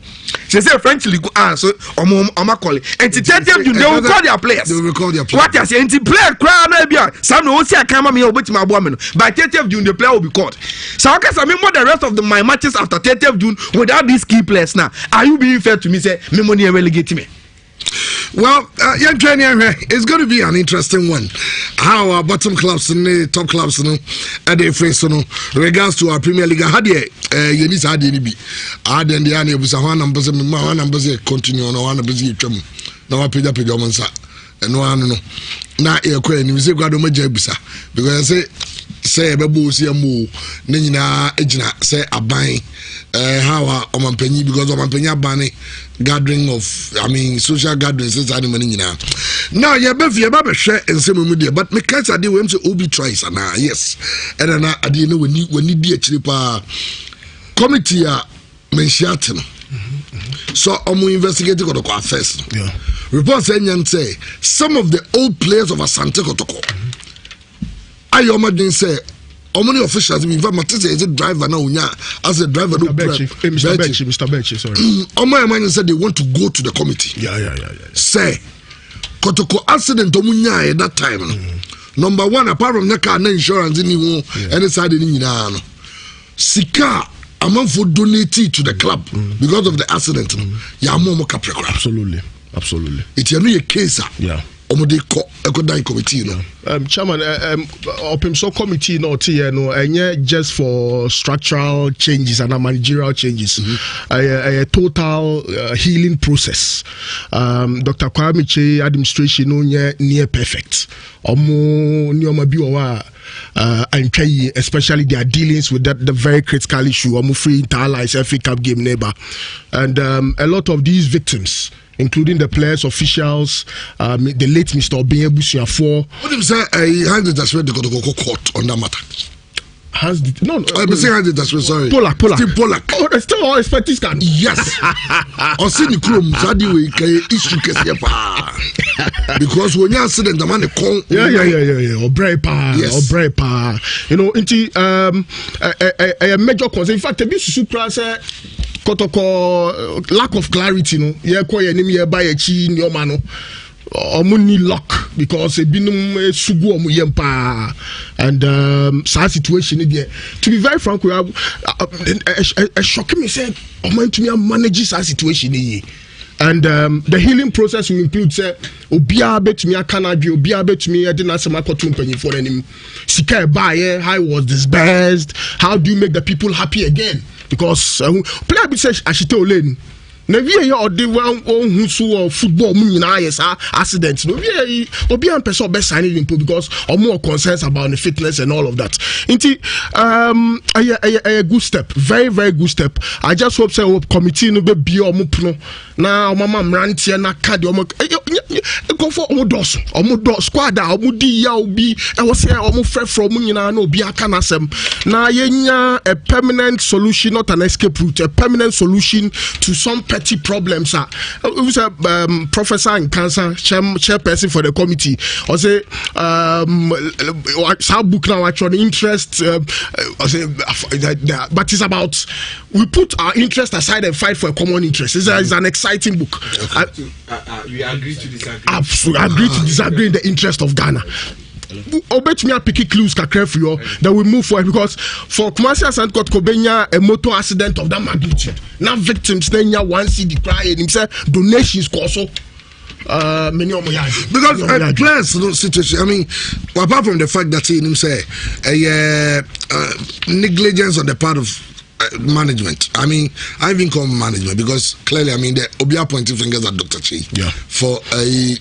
She say French league so omakole. And 30th June they will call their players. They will call their players. What you say? And player cry na bia. Some no see akama me obetima aboa. By 30th June the player will be called. So I guess I mean the rest of my matches after 30th June without these key players now. Are you being fair to me say me money relegate me? Well, it's going to be an interesting one. How our bottom clubs and the top clubs, at the face, regards to our Premier League. I had you need to add any be. I then the annual was one numbers and one numbers continue on one numbers. Now I paid up a government, and one no. Now you're quite new. Say, God, because I say, Babu, see a move, Nina, Ejina, say a buying. How Omanpenny because Omanpenya banning gathering of social gatherings is money now. Now you have share and same media, but me can't say we to Obi tries and yes. And then I didn't know when you be a cheaper committee Menshiatino. So investigate Kotoko first. Yeah. Reports say some of the old players of Asante Kotoko. I didn't say many officials in fact Matisse is a driver now as a driver. Mr. Bechi, sorry. Omo said they want to go to the committee. Yeah. Say Kotoko accident omunya at that time. Number one, apart from the car insurance in any side in Sika among for donated to the club because of the accident. Absolutely. It's a case. Yeah. Committee, Chairman, Opimso committee just for structural changes and managerial changes. A total healing process. Dr. Kwame administration near perfect. Especially their dealings with the very critical issue of free inter-allies FA Cup game neighbor, and a lot of these victims, including the players, officials, the late Mr. Obenyebusia for. What do you say? Hand the judgment to go court on that matter. I'm saying hand the judgment. Sorry. Polak. Still Polak. Oh, that's still all expertise can. Yes. Or see the chrome. Sadi we can issue case here because when you accident the man call. Yeah. Obrepa. Yes. Obrepa. You know, into a major concern. In fact, a bit surprise. Kotoko lack of clarity, no. Yeah, kwa enemy by a chi in your mano. Omuni luck because a binum sugu omu yempa and sad situation there. To be very frank, we have a shocking me said oman to me manage that situation here. And the healing process will include say obia bet me akanabi obia bet me I didn't say penny for any sika buy how was disbursed, how do you make the people happy again? Because player be say ashite oleni na wie ya odi wan hu so football mu nyina yes accident no wie obi am person be sign it because more concerns about the fitness and all of that. Inti a good step, very very good step. I just hope say committee no be bi omo na mama mrantie na card omo go for omo squad omo di ya obi e wo say omo frɛ from nyina na obi aka na asem na yenya a permanent solution, not an escape route, a permanent solution to some petty problems. It was a professor in cancer, chairperson for the committee. I say, how book now actually interest. But it's about we put our interest aside and fight for a common interest. It's an exciting book. We agree to disagree. Absolutely, agree to disagree in the interest of Ghana. Obet me a picky clues kakre for you that we move forward because for Kumasi and Kot Kobenya a motor accident of that magnitude. Now victims then ya one CD cry and himself donations also many of my because players situation. I mean, apart from the fact that he himself negligence on the part of management. I mean, I even call management because clearly, I mean, the Obia pointing fingers at Dr. Chi for a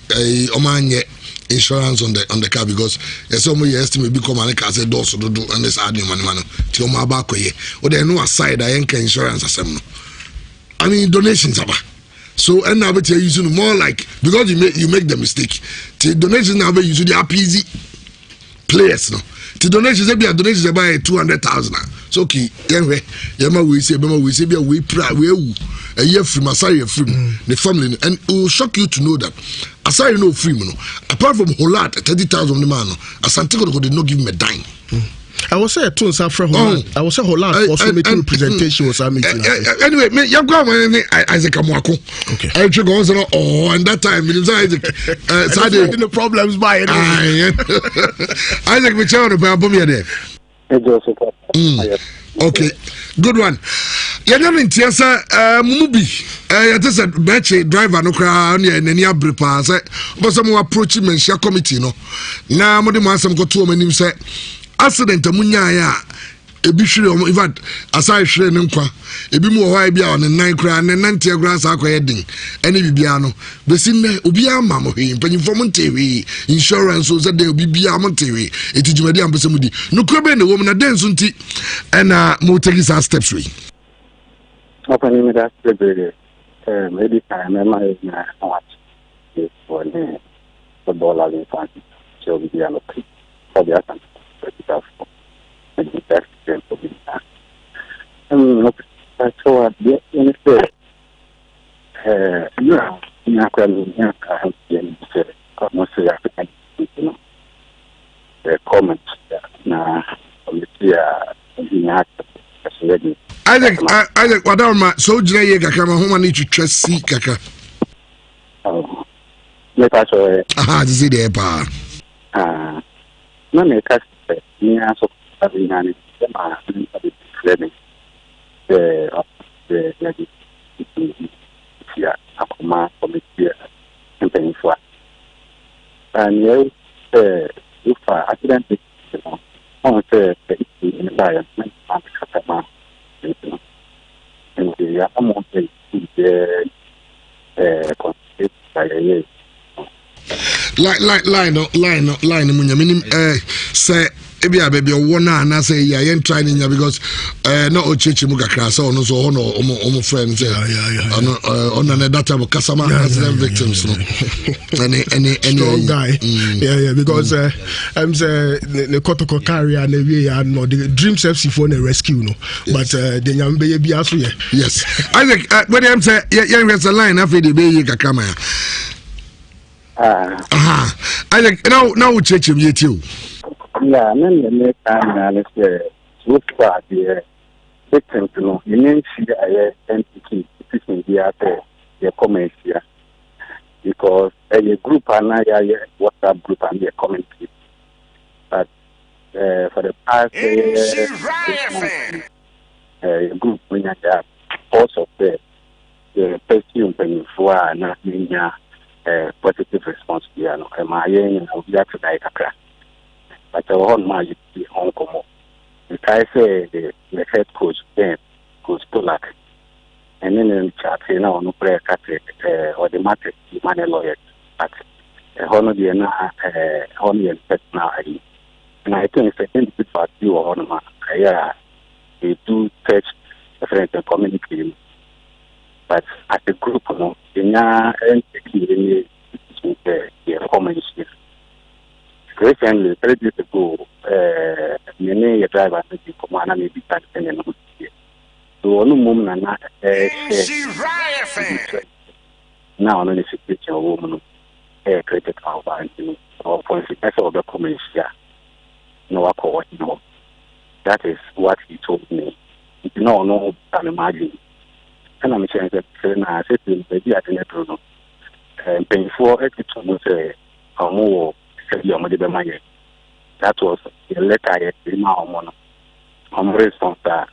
Omanye insurance on the car because some way estimate become an car said also do and this adding money to my back way. Or they know aside I ain't insurance assembly. I mean donations about. So and now you're using more like because you make the mistake. The donations now you use the APZ players no. The donations they be a donations about 200,000. So okay, anyway, we say we pray a year free, Masai free, the family, and it will shock you to know that aside no free, apart from Holland 30,000 the man, Asante did not give him a dime. I was say to Holland. I was say Holland also making representation was meeting. Anyway, you go Isaac Amwako. Okay. I should go and that time Isaac started the problems by it. Isaac we tell there. Okay, good one. You're not in Tiasa Mubi. Just a batch driver no crown and any abripa. But some approaching men share committee no. Now, Modern some got 2 men say accident munya ebi hwere in fact aside hwere ne nkwa ebi mu ho bia on 9 kra ne nante grass akoyedin ene bibia no besi ne obi ama mo hwe mpanyimfo mo ntewe insurance so say obi bia mo ntewe etijumadi ambese mudi no krobe ne wo na den so nti na mo take these steps we open me that maybe time my na what is for the football in fact so we are looking for the attempt so comment na committee Nhyira ready. Isaac, Wadama, so Jay Kakama, whom I need to trust see Kaka. Let us Aha, this is the bar. No, make us near so having an the here, Akuma committee campaign for. And you if I accidentally, on the environment, and Katama, and the amount of the concept by a year. Line, meaning, say, ebia baby one na say ya yen try nya because no ochechi mu kakra so no so no omo friends on na data of customer accident victims no any strong guy yeah because I'm say the kotoko carrier na we ya no the dream FC for na rescue no but the nyambe ye bia so yes I think when I'm say yen rest line after the be ye kakra ma I think now ochechi me too. Yeah, then the next time I say, look at the victims, you know, you need to see a entity, petition the comments here. Because a group and I WhatsApp group and the commentary. But for the past group, when I have also the person for not being positive response to you know, my and I'll be to die. But I want my home come. If I say the head coach then Coach Polak, and then in chat now no prayer or the matter money lawyer at honor the only now and I think it's a bit for you or on they do touch different community, but as a group no in entity the common issue. Recently, 3 days ago, many drivers come on and maybe start sending them. So, no woman and now, on the situation of woman, critical about or consequence of the commercial. No, I call it no. That is what he told me. No, can imagine. And I'm saying that I said to him, maybe I didn't know. And paying for it, it's say, more. That was the letter I'm responsible.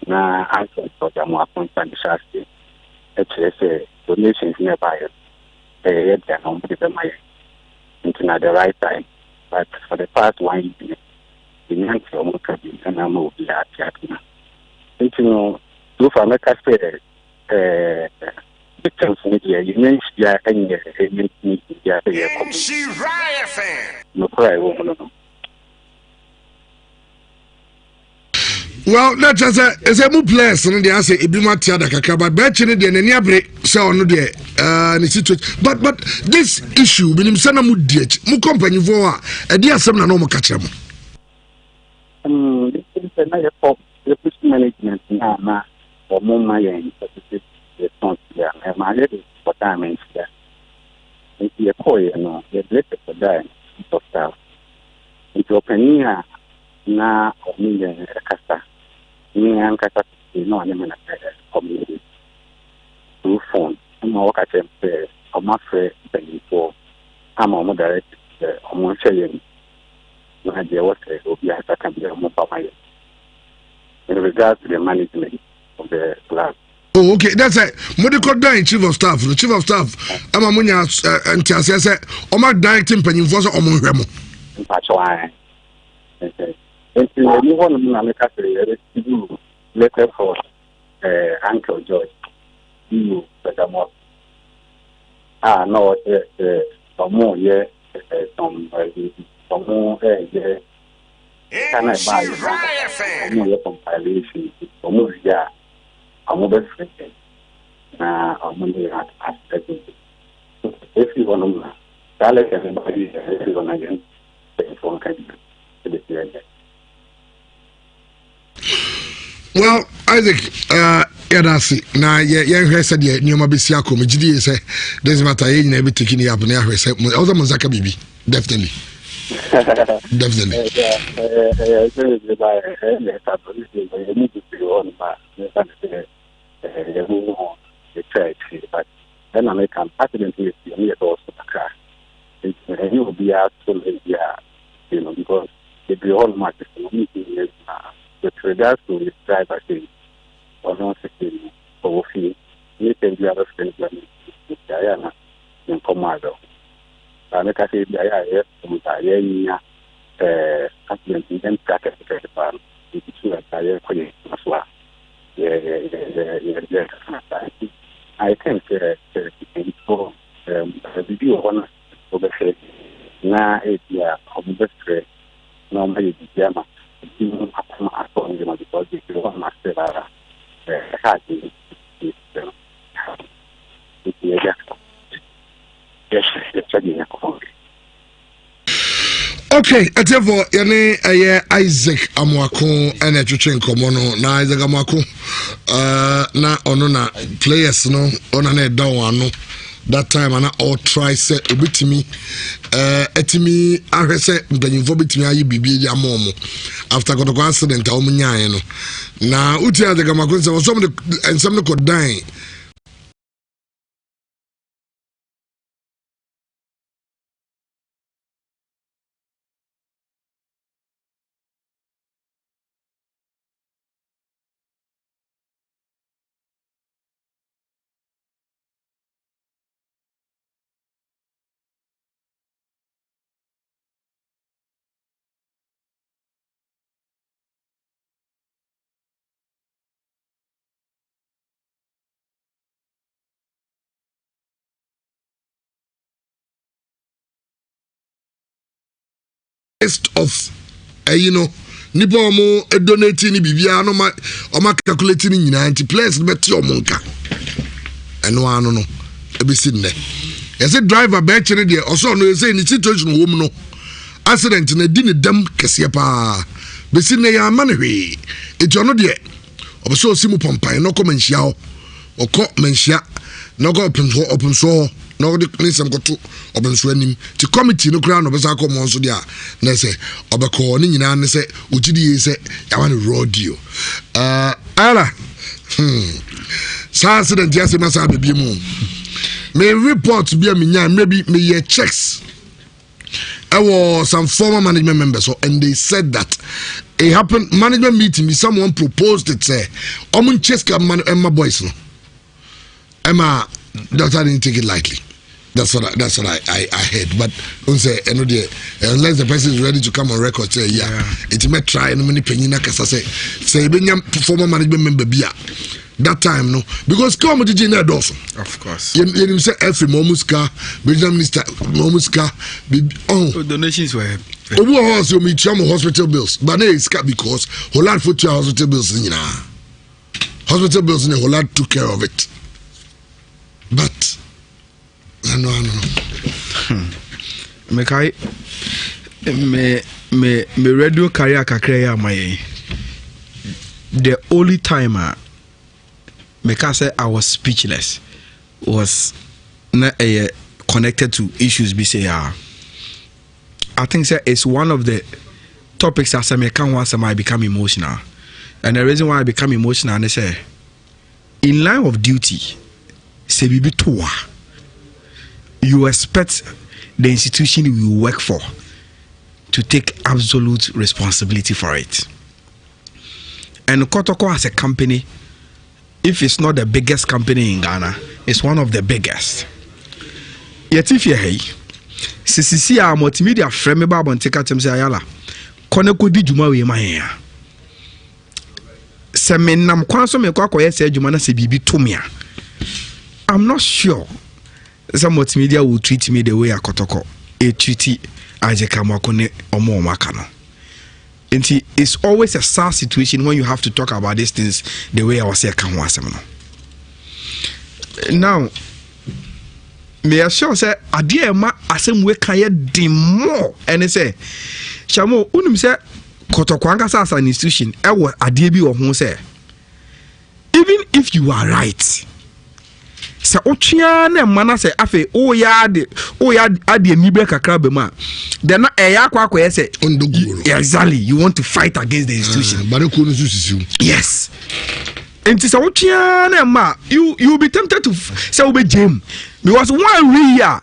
Now, I can for them appointment the HSA donations nearby. They had their home with the money into the right time. But for the past 1 year, the Nancy almost and I moved at Yakina. You know, do for make us say, victims media, you mentioned any media. No cry, woman. Well, that's as a move place, and they say, Ibima Tiada Kakaba, Betchin, the Niabre, so no dear, but this issue, Minim Sana Mudiet, Mu company for a dear some normal catch them. It's another for the management now, or more my end, response here, and my lady for diamonds there. If you're coy, you're blessed for dying of stuff. If you're penny now, or million casta, me and casta, no, I'm in a community through phone. I'm a work at them, I'm not afraid for I'm a direct, I'm not saying, when I was a can be a more in regards to the management of the class. Oh, okay, that's it. Medical dying chief of staff. The chief of staff, I'm a munya and Tiasia said, Omar directing penny for Omo Remo. That's why. And you want to make us a letter for Uncle George. You better more. No, some more, yeah, some more, yeah. Can I buy more compilation? Yeah. I'm over friendly. I'm only at if you want to direct everybody, if you want to get the phone can Well, Isaac, Yadasi, now, young said, you might be Siako, Mijidi say, there's matter in every taking up near her, other Mazaka Bibi, definitely. Definitely. But then I can accidentally see also the car. He will be out to because if you all match with regards to his driver thing or not for fee, you can be other things Diana in Commando. And like I said, accident in Kaka, it's true as well. I think the video one oversight now is oversight normally the German because if you want master hard Okay, therefore, Isaac Amwako and a Chuchen Komono, na Isaac Amwako, na onona players no, on an down no. That time and all try set a bit to me, etimi I said, then you vomit me, I be momo after got a accident, Omunyano. Now, Utia the Gamakun was some and some could die. Of nipa omo donate ni bibia no ma o ma calculate ni nyina anti players beti omonka eno anu no ebisi nne yese driver be kire de oso no yese ni situation wo mu no accident na di ne dam kese pa besi ne ya ma ne hwe eti ono de oboso osimu pompan no ko manhia o ko manhia no go open so no the nisem go to obenso anim ti committee no kra no besa ko mo nso dia na se obeko ni nyina ne se ugidi se ya wan radio ala sa accident ya se masa be mu me report bi amenya maybe me ye checks was some former management members so and they said that it happened management meeting someone proposed it say omun cheska Emma boys no Emma that I didn't take it lightly. That's what I heard. But unless the person is ready to come on record, say it may try and many penina kasa say former management member bia. That time no because come to Gina Dawson. Of course. You say every Momuska, Benjamin Minister Momuska, donations were Obu also meet some hospital bills, but they is because Holland put your hospital bills in hospital bills in Holland took care of it. But no. Me radio career kakra ya my the only time me can say I was speechless was connected to issues I think say it's one of the topics as I can once I become emotional, and the reason why I become emotional is say in line of duty. You expect the institution you work for to take absolute responsibility for it. And Kotoko as a company, if it's not the biggest company in Ghana, it's one of the biggest. Yet if you hey, CCC are multimedia frame bab on take atem say ayala. Koneko di juma we ma ya. Se menam kwan so me kwa koye se juma na se bibi to me a. I'm not sure some multimedia will treat me the way a Kotoko treat Ajekamwakone Omo Makano. And it's always a sad situation when you have to talk about these things the way I was saying. Now, may I sure say, Adia ma asem we kaya di more and they say, Shamo unum say Kotokwanga as an institution, Adia bi or who say, even if you are right. sɛ wotwea na ma na sɛ afei woyɛ ade nibre kakra be ma then na ɛyɛ akɔyɛ sɛ exactly you want to fight against the institution yes enti sɛ wotwea na ma you be tempted to sɛ wobɛ jam because one real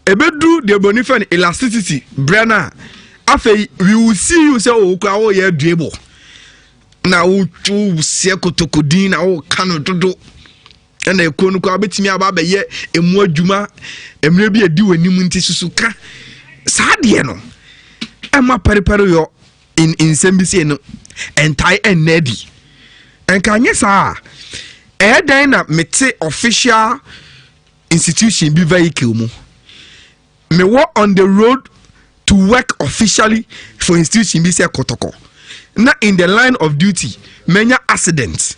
ebedu the bonifen elasticity brana afei we will see you say oh kwa wo ye dribble na wo se kotokodin na wo kanu dodo na ekonu kwa betimi aba be ye emu adwuma emre bi edi wanim nti susu ka saade no ema parepare yo in sembisi no entai enedi enka nye saa dan na mete official institution bi vehicle mu me walk on the road to work officially for institution bi say kotoko na in the line of duty menya accident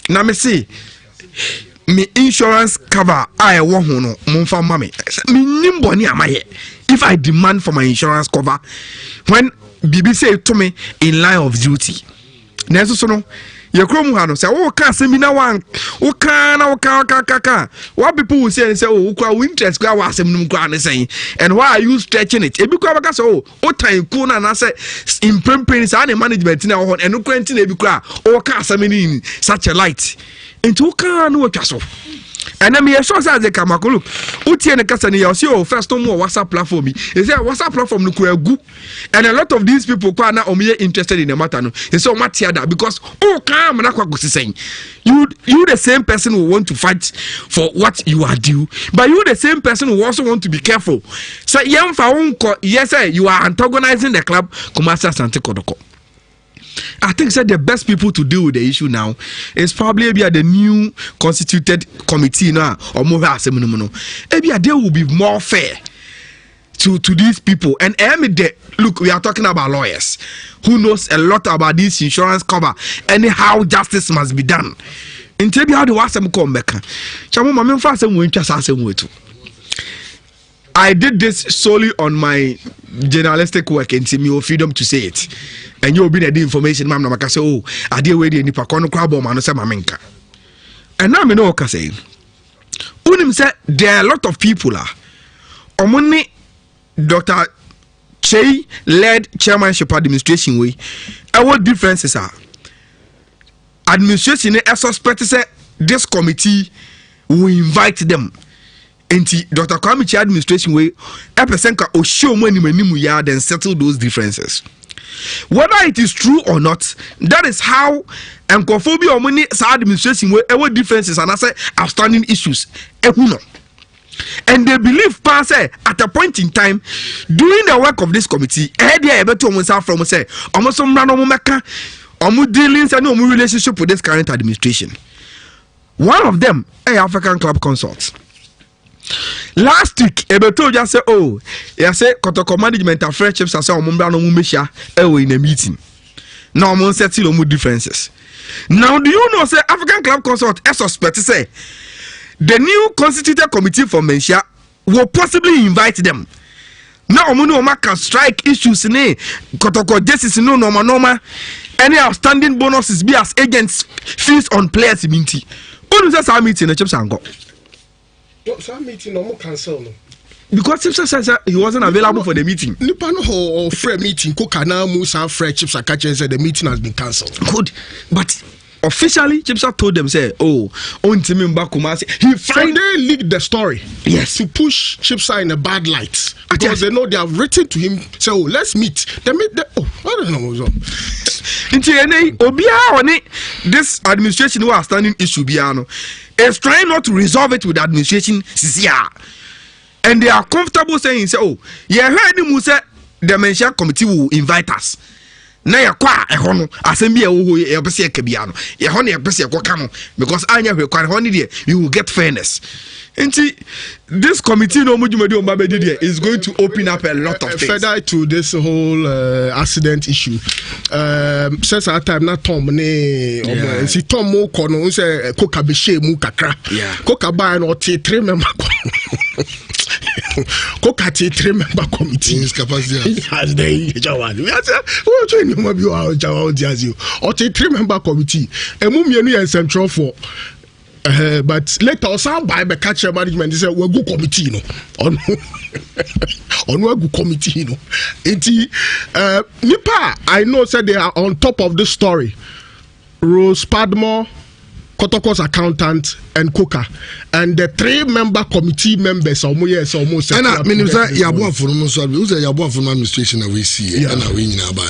na me say me insurance cover I wo ho no momfa ma me nimbo ni amaye if I demand for my insurance cover when bibi say to me in line of duty na so no yekrom ha no say wo ka asemi na wan wo ka na wo ka what people will say oh wo interest kwa asem num kwa ne say and why are you stretching it ebi kwa baka say oh o tan ku na say in prempren say na management na ho eno kwenti na ebi kwa wo ka asemi ni such a light into wo ka no watwa so and then me sure say they come look utie ne kasa ne you oh first on WhatsApp platform is there WhatsApp platform no kura gu and a lot of these people kwa na omiye interested in the matter no they say matia that because oh come na kwa saying you the same person who want to fight for what you are due but you the same person who also want to be careful so yemfa wonko yes you are antagonizing the club Kumasi Asante Kodoko. I think the best people to deal with the issue now is probably the new constituted committee now or more they will be more fair to these people and look, we are talking about lawyers who knows a lot about this insurance cover and how justice must be done. In Tebi how the wasem come back. Chamu mama fa asem we ntwa asem we too. I did this solely on my journalistic work and see me freedom to say it. And you'll be the information, ma'am. I say, oh, I deal with the nipa kono crab or man say mamenka. And now me know what I say. Unim say there are a lot of people omoni Dr. Che led chairmanship administration way. And what differences are? Administration suspect say this committee will invite them. Enti Dr. Kwame Che administration way person ka o show money manimu ya then settle those differences. Whether it is true or not, that is how encophobia or money administration way our differences and I say outstanding issues. And they believe pass at a point in time doing the work of this committee, from say almost some random meka dealings and no relationship with this current administration. One of them, African Club Consults. Last week, Ebeto just say, oh, you say Kotoko management and friendships are so mumbra no mumesha in a meeting. Now I'm settle on differences. Now, do you know say African Club Consult suspect say the new constituted committee for Mensha will possibly invite them. Now Omo can strike issues in Kotoko justice no normal. Any outstanding bonuses be as agents fees on players minty. Who does that meeting the chips and go? Some meeting no more cancel no. Because Chipsa says he wasn't available for the meeting. Nipa no or free meeting Kokana Musa free Chipsa catch said the meeting has been cancelled. Good, but officially Chipsa told them say, oh, on Timim Bakumasi. So they leaked the story. Yes, to push Chipsa in a bad light because they know they have written to him. So oh, let's meet. They meet. I don't know. This administration who are standing issue biano is trying not to resolve it with the administration. And they are comfortable saying, oh, you heard him who said the Mensha committee will invite us. Na ya kwa ehono assembly e be se kabiano ye hono e be se kwaka because anya hwe kwa hono de you will get fairness. This committee no mujumadi o mabedi there is going to open up a lot of things. Further to this whole accident issue. Since our time na Tom ne si Tom mo kono say koka be she mu kakra. Koka ba no te 3 member Koka te 3 member committee is capacity as they jawad. We say we train you mabi o jawad as you. O te 3 member committee. Emu mienu ye central for But later some by the catcher management say we go committee no on we go committee no. Nipa I know said they are on top of this story. Rose Padmore, Kotoko's accountant, and Coca, and the 3-member committee members almost. And I mean, Yabuan for who's a Yabuan for administration that we see, and I win now by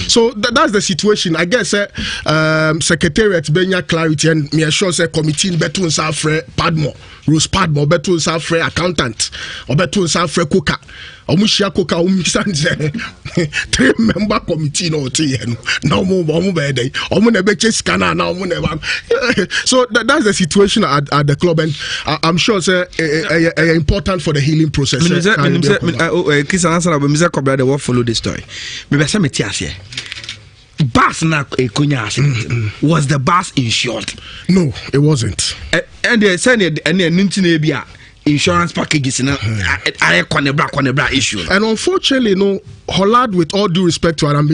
So that's the situation. I guess Secretariat Benya clarity and me assure say committee better Safre Padmore, Rose Padmore, better Safre accountant, or better Safre Coca. Omushia Coca, 3-member committee no no more day. Scanner now. So that's the situation at the club, and I'm sure it's important for the healing process. Follow the story. Bus na was the bus insured? No, it wasn't. And they said insurance packages issue. And unfortunately, Hollard, with all due respect to Arambe,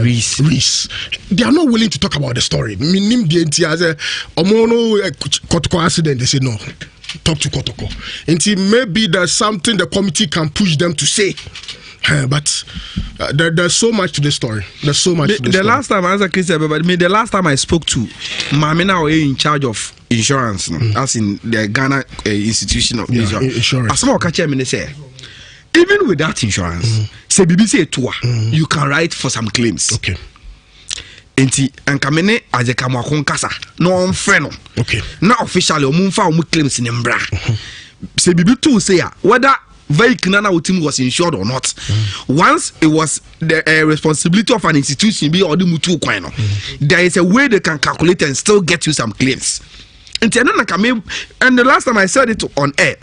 Reese, they are not willing to talk about the story. Minim BNT as a Kotoko accident, they say no. Talk to Kotoko. Until maybe there's something the committee can push them to say. But there's so much to the story. There's so much to the story. Last time, as a Christian, the last time I spoke to Mamina in charge of insurance, as in the Ghana institution of insurance. As more catch me say, even with that insurance, say BBC tour, you can write for some claims. Okay. Enti ankamene aje kamakon kasa no onfreno. Okay. Now officially omunfa omu claims in mbra. Say BBC to say whether vehicle nana team was insured or not. Once it was the responsibility of an institution be or the mutu kwano. There is a way they can calculate and still get you some claims. And the last time I said it on air,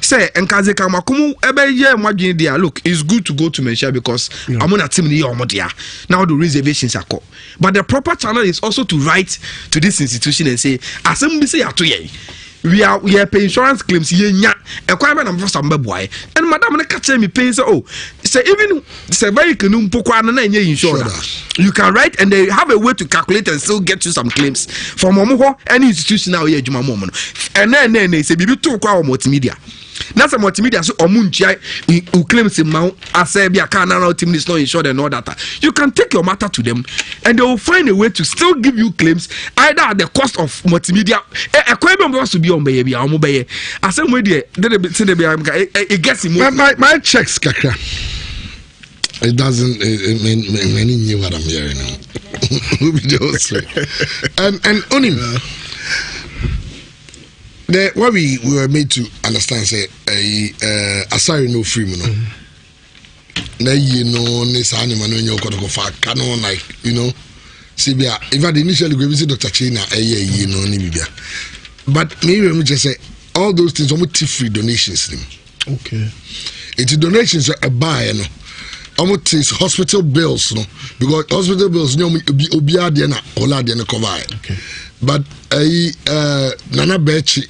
say enkaze kamakumu ebe ye mwadwini dia, look, it's good to go to Malaysia because I'm on a team now the reservations are called. But the proper channel is also to write to this institution and say, asem say atoye. We are paying insurance claims here nya requirement am for some boy and madam na catch me pay say oh say even say very kenu mpokwa na nya insured you can write and they have a way to calculate and still get you some claims from omo any institution now here adwuma mo no and then say bibi to kwa multimedia na some multimedia so omunchia who claims amount asay bia can now team is not insured and all that you can take your matter to them and they will find a way to still give you claims either at the cost of multimedia equipment was to be on baby omo baye asem we dey say dey it gets my checks kakra it doesn't many knew what I'm hearing now. and only what we were made to understand say asari no free no na this animal no nyoko go fa canon like Sibia if I initially go visit Dr. China ni bibia but maybe we just say all those things almost free donations okay it's donations a buy almost hospital bills because hospital bills obia de na ola de na cover okay but Nana Bechi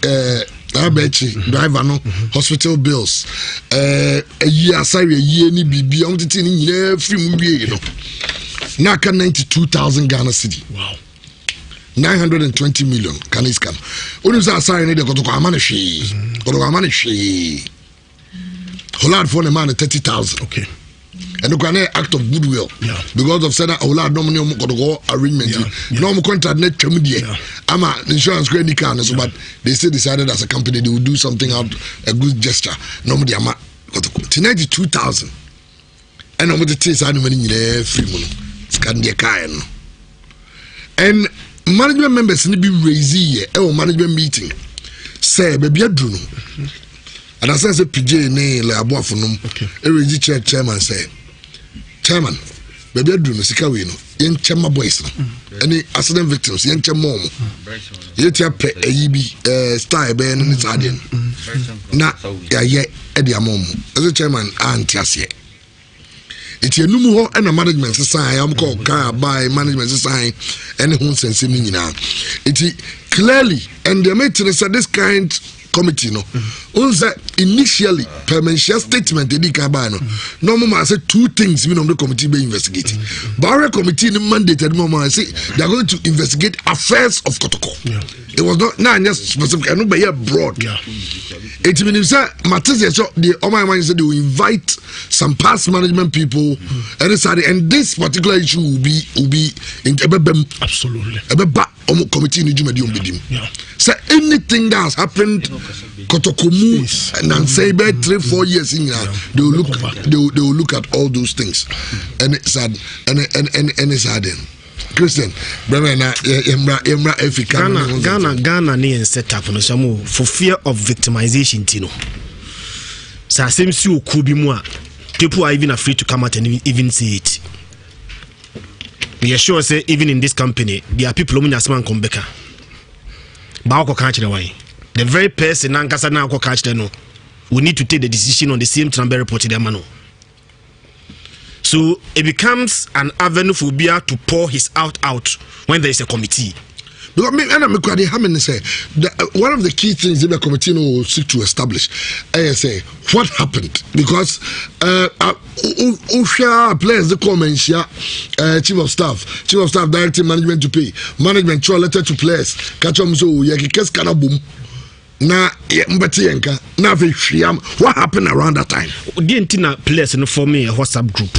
driver no hospital bills a year sorry a year ni bibi on the thing free movie now can 92,000 Ghana cedi. Wow. 920 million Ghanese can only say assign the Kotoko amane she Hollard for the man 30,000 okay and the act of goodwill because of said Hollard no money Kotoko arrangement no contract net ama insurance credit card so but they still decided as a company they would do something out a good gesture normally ama Kotoko 92,000 and no the things are money free money scan the car and management members need be raising management meeting say baby adunu and I say PJ ne le aboafonum raise chairman say chairman baby adunu sika we no yen chema boys no any accident victims yen chema mo yetia pe ayibi style be no sadien na ya e dia mom as chairman antiase it's a numu and a management sign. I'm called car by management sign and who sense in it's clearly and the maintenance of this kind committee no unza initially permanent statement dey ka ba no no mama say two things we no the committee be investigate but committee the mandated mama say they are going to investigate affairs of Kotoko. It was not just specific, and be broad. It means that the Oman said they will invite some past management people, and this particular issue will be in absolutely committee in the so anything that has happened Kotokomu and say 3-4 years in they will look at all those things, and it's sad and it's sad. Christian, Ghana near set up for fear of victimization, Tino. So I seem to be more. People are even afraid to come out and even say it. We are sure, say, even in this company, there are people who are come back. But catch the way. The very person who catch the no, we need to take the decision on the same time report to them. So it becomes an avenue for Bia to pour his out when there is a committee. Because one of the key things the committee will seek to establish is what happened. Because players the comment chief of staff directing management to pay, management throw a letter to players. Catch them so case kana boom. Na what happened around that time? The players in for me a WhatsApp group.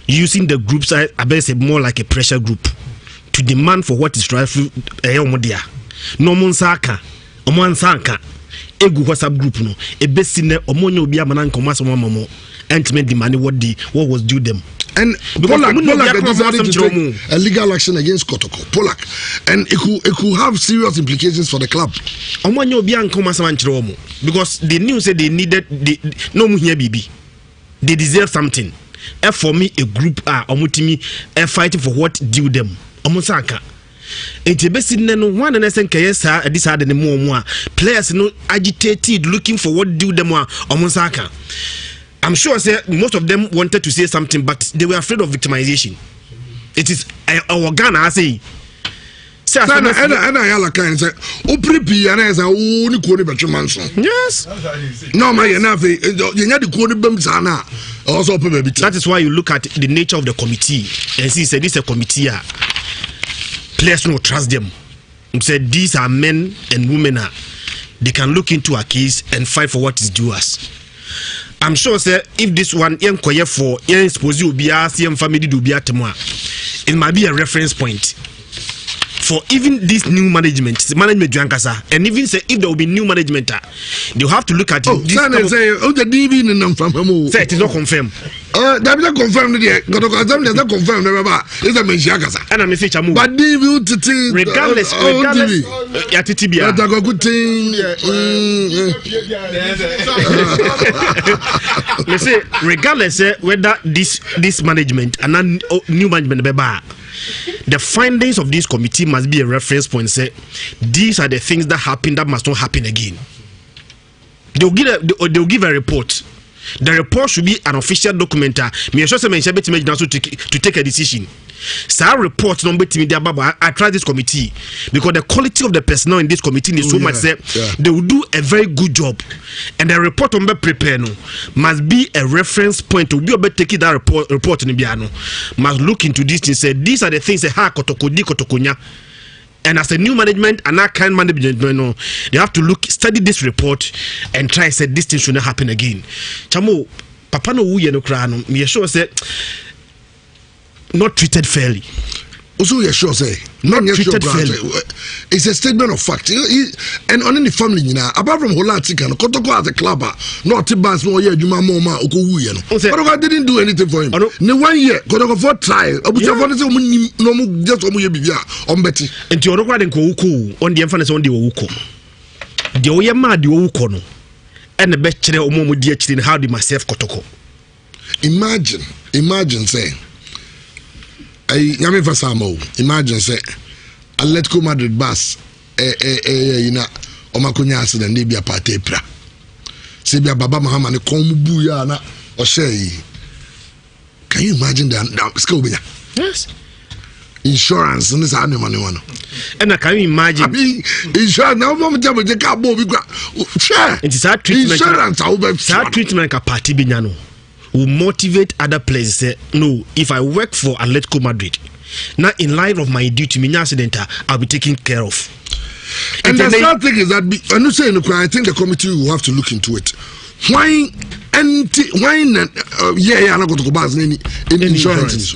Using the groups I say more like a pressure group to demand for what is rightful. No monsaka, omansaka, egu WhatsApp group no. A besine omonyo biya manan komasa mamo. Entiment demand what was due them. And Polak decided to take a legal action against Kotoko. Polak, and it could have serious implications for the club. Because they knew said they needed no here BB. They deserve something. And for me, a group are omutimi fighting for what due them. Omusaka. It's basically no one and SNKS this had any more players no agitated looking for what due them are Omusaka. I'm sure most of them wanted to say something, but they were afraid of victimization. It is our Ghana, I say. Yes. No, that is why you look at the nature of the committee and see, this is a committee. Players don't trust them. Said these are men and women. They can look into a case and fight for what is due us. I'm sure, sir, if this one for family it might be a reference point for even this new management and even say if there will be new management, they'll have to look at it. Say it is not confirmed. That is not confirmed yet. Not confirmed. It's a Menchiakasa. And I may say Chamu. But regardless, regardless whether this management and new management the findings of this committee must be a reference point. Say these are the things that happen that must not happen again. They'll give a report. The report should be an official document. Me sure say to take a decision. So report number I try this committee because the quality of the personnel in this committee is so much they will do a very good job, and the report on prepare must be a reference point to be able to take that report in Biano must look into this and say these are the things that kotokonya. And as a new management and that kind management, they have to study this report and try to say this thing should not happen again. Chamo, Papa no uye no krano. Me sure say not treated fairly. Also, you sure say not treated fairly. It's a statement of fact. And on any family, apart from Holatika, Kotoko as a club, not Tibas, no year, Juma Moma, Okuyan. Kotoko didn't do anything for him. No 1 year, Kotoko for trial. No, just on Betty. And to Oroka and Kouku on the emphasis on the Ouko. The Oyama, the Oukono, and the best Omo dear in how they myself Kotoko. Imagine saying. Imagine say Atletico Madrid bus omakonya accident dey be a party pra say be baba Muhammad kom bu ya na o say can you imagine that skill be yes insurance ne saa nneɛma no and can you imagine insurance na wo jam je ka bo bi kwa share it is that treatment insurance that treatment ka party bi nya no will motivate other players say no, if I work for Atletico Madrid now in light of my duty me accident I'll be taken care of. And the third thing is that I'm not saying I think the committee will have to look into it. Why I'm not going to go back in insurance.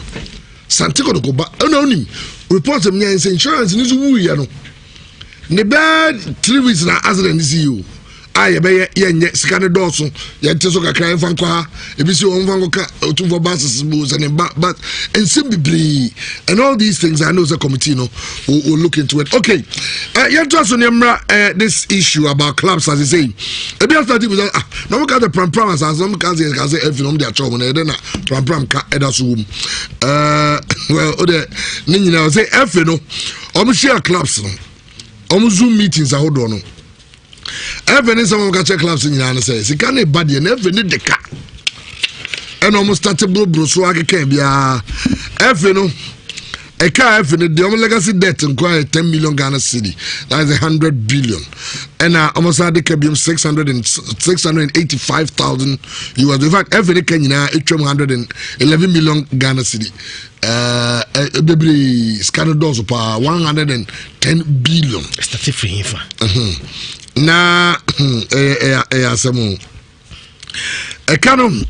Santiago to go back. No, reports of me and say insurance is woo ya no. The bad 3 weeks na accident is you. I be ye scan doors ye teso ka cry fan kwa e bi si on fan ka to for buses and but and simply and all these things I know the committee will look into it. Okay, you just on this issue about clubs as you say e be after people now we got the pram as some can say if you know their job na then pram ka eda so well the ni na say if no o share clubs no o Zoom meetings a hold on. Even some of the clubs in Ghana says, "You can't bad you never need the car." And almost started blue so I can be a car the only legacy debt and quite 10 million Ghana city. That is 100 billion. And almost had the cabium 685,000 US. In fact, every Kenya 111 million Ghana city. Baby scanner doors of 110 billion. That's free info. Na asemo economy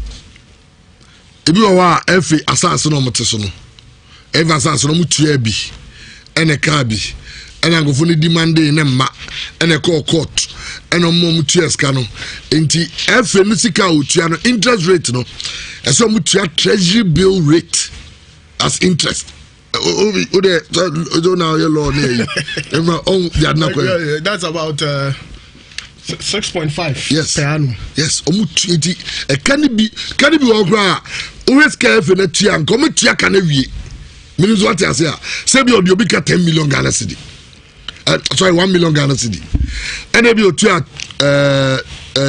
ebi wa efi asase no moteso no efi asase no mutua bi ene ka bi ene agofo ni demand ne ma ene court ene mo mutua ska no enti efi no sika otua no interest rate no eso mutua treasury bill rate as interest. Now your law that's about 6.5 yes per annum. Yes can be okra always care for na tia nko tia kana wie means what I say say be obi ka 10 million Ghana cedi sorry 1 million Ghana cedi and be otua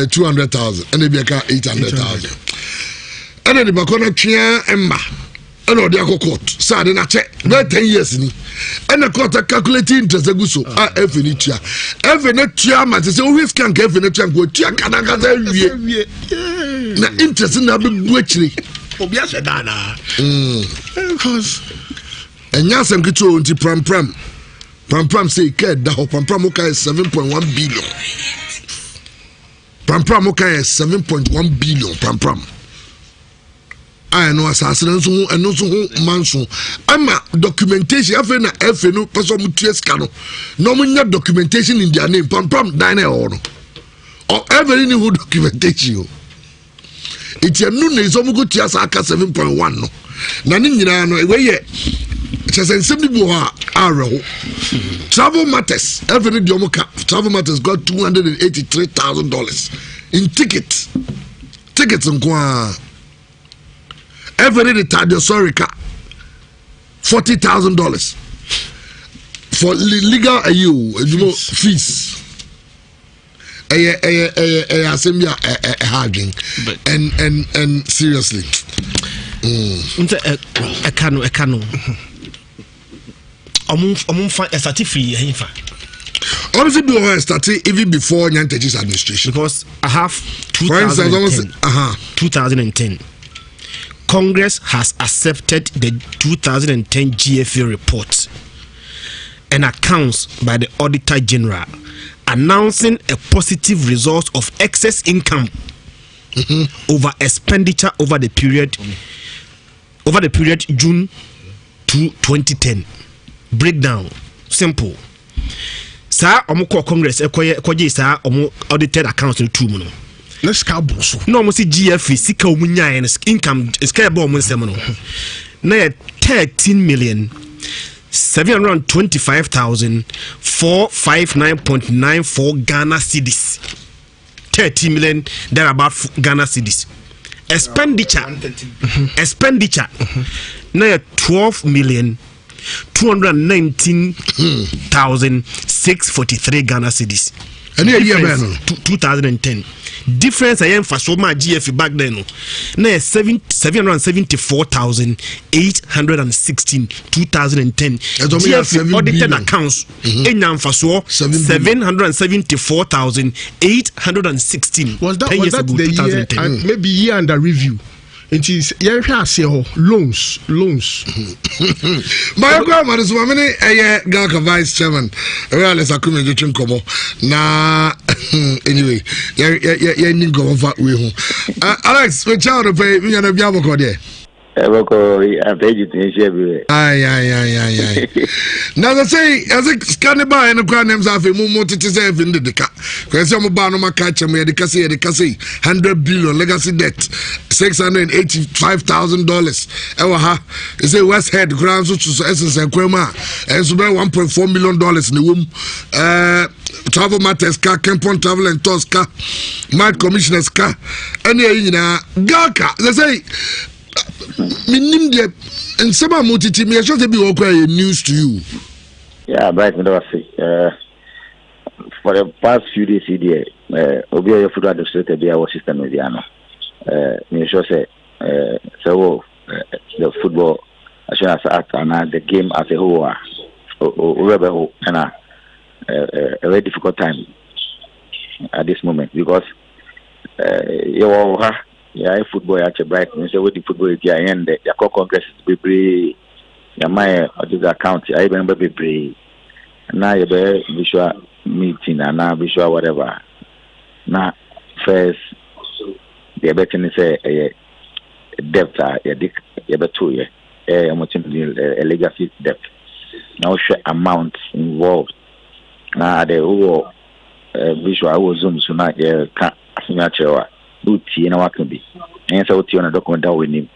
200,000 and be ka 800,000 and the bakona tia emma and all the court sad na che 10 years ni and the court calculating interest aguso efinitia efinitia ma say always can get efinitia go tia kana ka wie na interest na be buachiri obi ase dana because enya sem kito nti pram say ke da ho pram o kai 7.1 billion pram o kai 7.1 billion pram I know assassin so and no so manso ama documentation afa na efe no person muties kano no munya documentation in their name pam dine or every new documentation it's a no na so mu go tia sa aka 7.1 no na ni nyina no we ye chese nsem bi ho areho travel matters every day travel matters got $283,000 in tickets nkwa. Every day, sorry, $40,000 for legal fees. Assembly and seriously. I can't. I'm find a certificate. Obviously, we were starting even before Nyantechi's administration. Because I have 2010. Congress has accepted the 2010 GFA report and accounts by the Auditor General announcing a positive result of excess income over expenditure over the period June to 2010. Breakdown simple. Sir, Congress sa audited accounts in 2 months. Let's cabo so. No, mo see GFA sika omunya income is care about mo nsem no. Na 13,725,459.94 Ghana cedis. 30 million there about Ghana cedis. Expenditure na 12,219,643 Ghana cedis. And year 2010. Difference I am for so much GF back then. No, 774,816 2010. GF audited accounts. Enyam for so 774,816. Was that the year? Maybe year under review. It is loans. My grandmother is one minute a Gaka vice chairman. Well, as I come and come na anyway, you go over with Alex, which out of pay me and a Biabo there. Aye. Now they say as a scanner and a grand names of a moment it is in the car. Because some Banoma catch me the Cassie, 100 billion legacy debt, $685,000. Ewa, is a West Head grounds which is essence and Crema, and so $1.4 million in the womb. Travel matters car, Kempon travel and Tosca, Mad Commissioner's car, and Gaka. They say. Minim de and some multitude me just be okay news to you. Yeah, right, for the past few days here, Obia food administrator be our system mediano. Me sure say so the football as soon as and the game as a whole rebel and a very difficult time at this moment because yeah, football at a bright. You say what the football is here, and the Congress is be my account. I remember be now you be visual meeting and now visual whatever. Now first, the betting say a debt, you bet 2 years, a legacy debt. Now share amount involved. Now the whole visual was zoom so now you can't signature. Uti na wakambi and so uti on a document that we need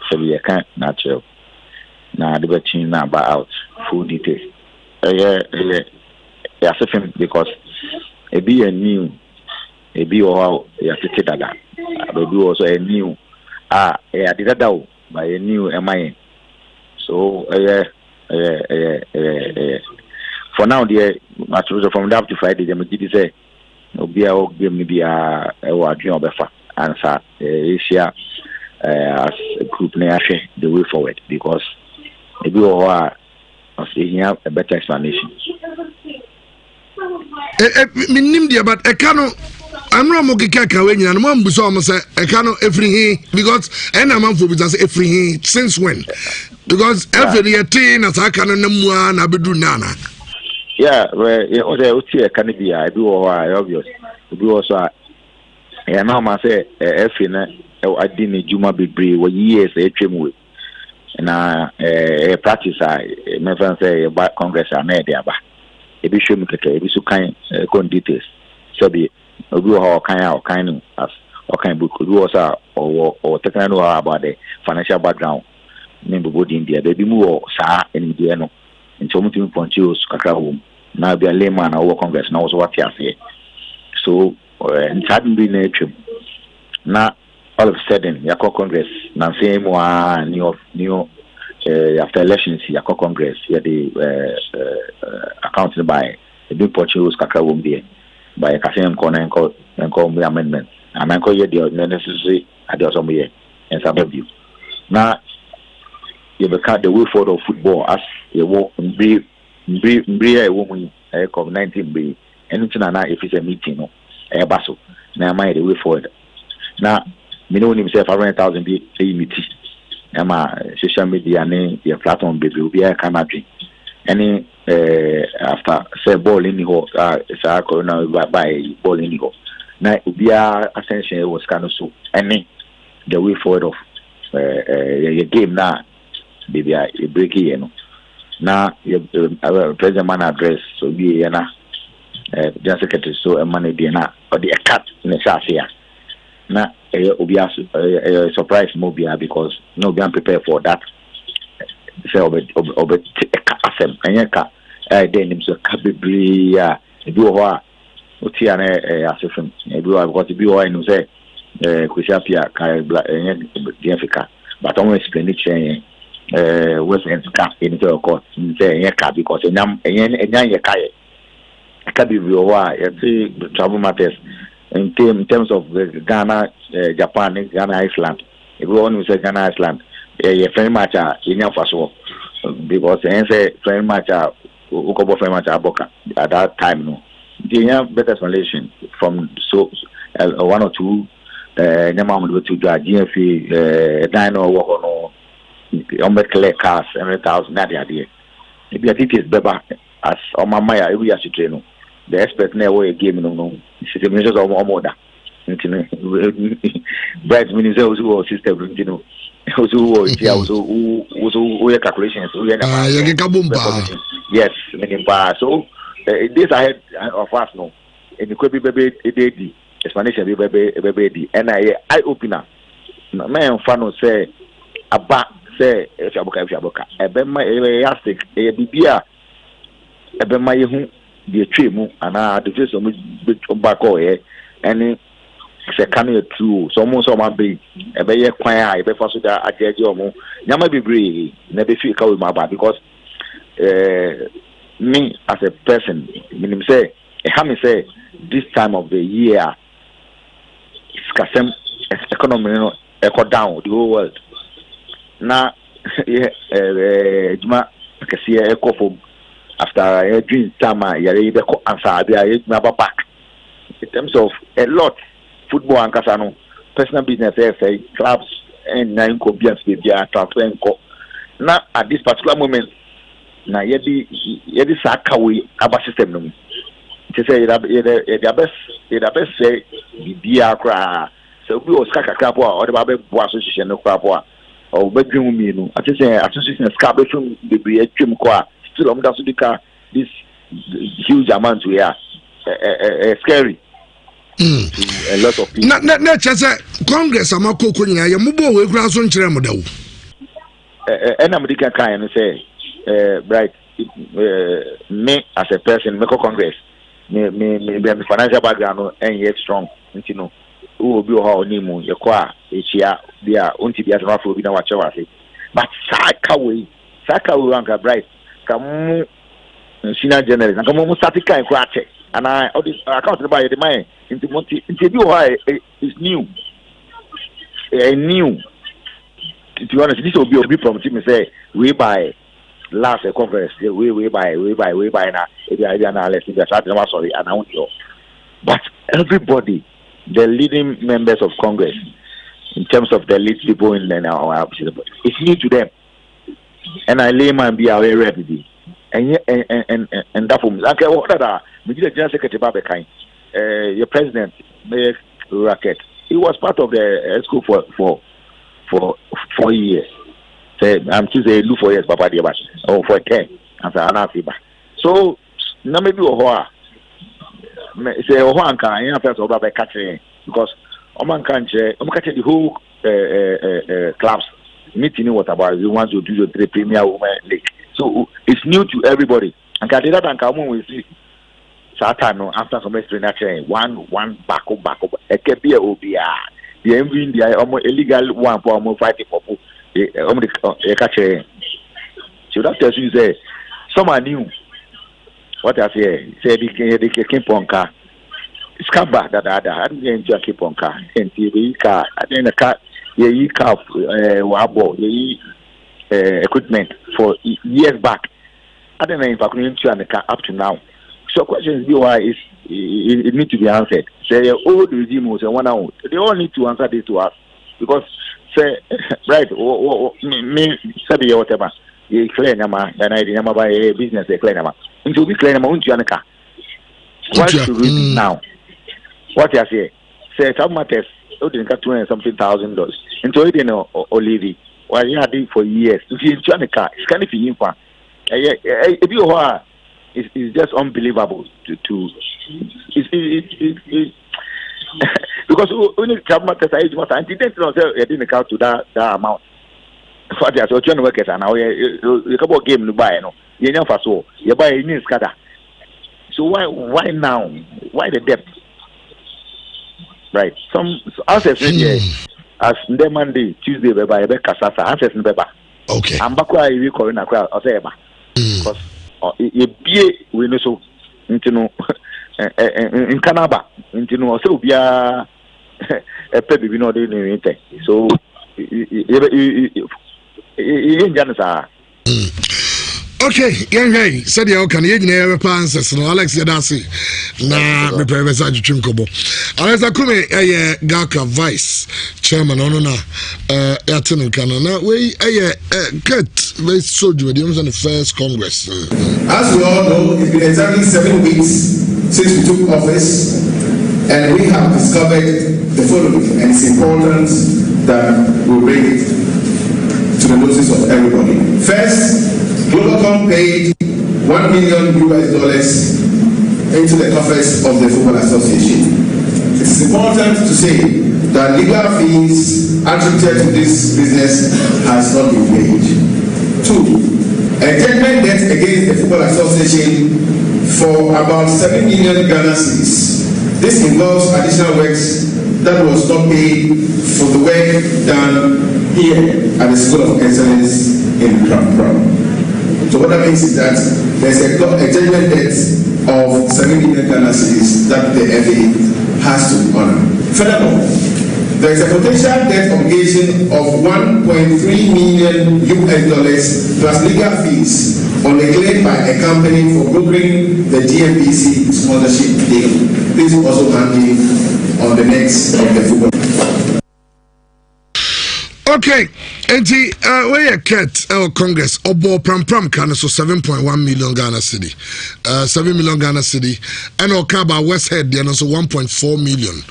so we can't natural now the betting now out full details because it be a new a be or you have to take that but do also a new I did that by a new MI so for now the from that to Friday they did say Obia give me be a dream of answer Asia as a group the way forward because if you are have a better explanation. But I cannot. I'm not going to when you and mom was almost a cannot every because and a month with us every since when because every year as I can and I do nana. Yeah, well, the can be I do obvious. Do also, and now I say, I didn't Juma be brave for years, a trim with. And I practice, I never say about Congress and there, but if you show me the be so kind, details. So be a do how kind as or kind book, do also or technical about the financial background. Member board India, baby more, sir, and Indiano. And so much ponchos, cacao. Now be a layman over Congress, now also what you say. So, it hadn't been a trip. Now, all of a sudden, Yako Congress, now same one, new after elections, Yako Congress, yeah, the accounted by the big ponchos, cacao won't be by a Cassian corner and call me amendment. And I call you the necessary at the assembly and some of you. Now, you become the way forward of football as you walk and be a woman, a COVID-19 be anything if it's a meeting, a basel. Now, I the way forward. Now, me know himself 100,000 be a meeting. And my social media name, your platform, baby, will be a canary. Any after say ball in the hole, corona by ball in the hole. Now, it will be a ascension was kind of so. Any the way forward of your game now, baby, I break it, you know. Now, president man address so be general secretary so a money dinner or the cat in the south here. Now, it will be a surprise mobile because no be prepared for that. So, and your car, then him so cabby, do what Utiana assistant, because if you are in say, Kushapia, Africa, but always explain it. West End cap in the court, say, because a young can be travel matters in terms of Ghana, Japan, Ghana, Iceland. If we want to say Ghana, Iceland, a friend match in your first war because say friend match Ukobo friend match at that time. No, they have better explanation from one or two. Nyama to drive GFE, Dino, walk on clear cars, 100,000. That idea. Maybe I think it's better as on my Maya, we are train. The expert never a game, no, situations of more that. Bright ministers who are system, you know, who calculations. Yes, so this I had of us, no, and it could be baby. Explanation be baby and I opener. Man fan say about say if you book a bema elastic a bibia a bema you the tree mu and I the face of back away and it's a canny true so almost on my bay a bay quiet if I so that I get your mo Yama be brave never feel with my bad because me as a person meaning say a say this time of the year economy echo down the whole world. Now, Juma kasi echo from after a dream summer, you answer the never back. In terms of a lot, football and casano, personal business, FA, clubs, and nine copias with their transfer and co. Now, at this particular moment, now yedi sakawi aba system. To say the best say the cry. So we was kakra or the Babe Association no crap or bedroom mean. I just say association scabation the trim qua still on this huge amount we are scary. A lot of people. Not just Congress amako kunya ya mubo we kura so nkyere mo dawo. American kind say right me as a person make Congress me financial background and yet strong, you know. Who will be how nimu ye kwa echia bia unti bia sama fo bi na wache wase but sakawe anka bright kamu senior journalist anka mu statica kwa che and I all this account by the man into bi is new new to be honest this will be from team say we buy last conference we buy na e na let's be sorry and I want you but everybody the leading members of Congress, in terms of the lead people in our it's new to them. And I lay my be away ready. And that for me. Okay, what are the General Secretary Babekai, your president, Mayor Racket. He was part of the school for 4 years. Say I'm choosing look 4 years, Papa Diabas, or for 10 as an Anafiba. So now maybe say one can I first of all by catching because Oman can't catch the whole clubs meeting what about you want to do the Premier Women League. So it's new to everybody. And Kadida and Kamu will see Satano after some extra one back up a Kebia Obia the MV the almost illegal one for almost fighting for catching. So that tells you say someone new. What I say the keep on car. Scabba that I didn't enjoy keep on car. And the car, I didn't a car, ye car, wabo, ye equipment for years back. I don't know if I couldn't the car up to now. So questions why is it need to be answered. Say old regime was one out. They all need to answer this to us because say right me say whatever. You clear nama, then I didn't buy a business. They clear nama. Into be clear nama unti anaka. What should we do now? What you say? Some matters. Oh, didn't get $200,000. Into it, you know, Olivi. Well, you had it for years. To see into anaka, it's kind of infant. If you are, it's just unbelievable. It's because only some matters are much. And didn't know they didn't count to that amount. For the social workers and now you couple game to buy no you know for so you buy a new scatter. So why now? Why the debt? Right. Some assets as the Monday, Tuesday we buy a Kasasa assets in Beba. Okay. And back why you calling a crowd or say because we know so nti no nkanaba nti no so bia e pe bibi no de ni te so jansa. Okay, hey, said you can you never answers no Alex Yadasi na me private jutrim kobo. Alex Akume Gaka Vice Chairman ono na Aten Canada we cut very soldier the on the first Congress. As we all know, it's been exactly 7 weeks since we took office, and we have discovered the following, and it's important that we bring it to the notice of everybody. First, Globacom paid $1 million into the coffers of the Football Association. It's important to say that legal fees attributed to this business has not been paid. 2, a judgment debt against the Football Association for about 7 million Ghana cedis. This involves additional works that was not paid for the work done here at the School of Excellence in Kram. So what that means is that there's a judgment debt of 7 million Ghana cedis that the FA has to honor. Furthermore, there is a potential debt obligation of $1.3 million plus legal fees on a claim by a company for brokering the GMBC sponsorship deal. This is also hanging on the necks of the football. Okay, and we are cut our Congress obo pram can so 7.1 million Ghana cedi, 7 million Ghana cedi, and our Kaba West Head there so 1.4 million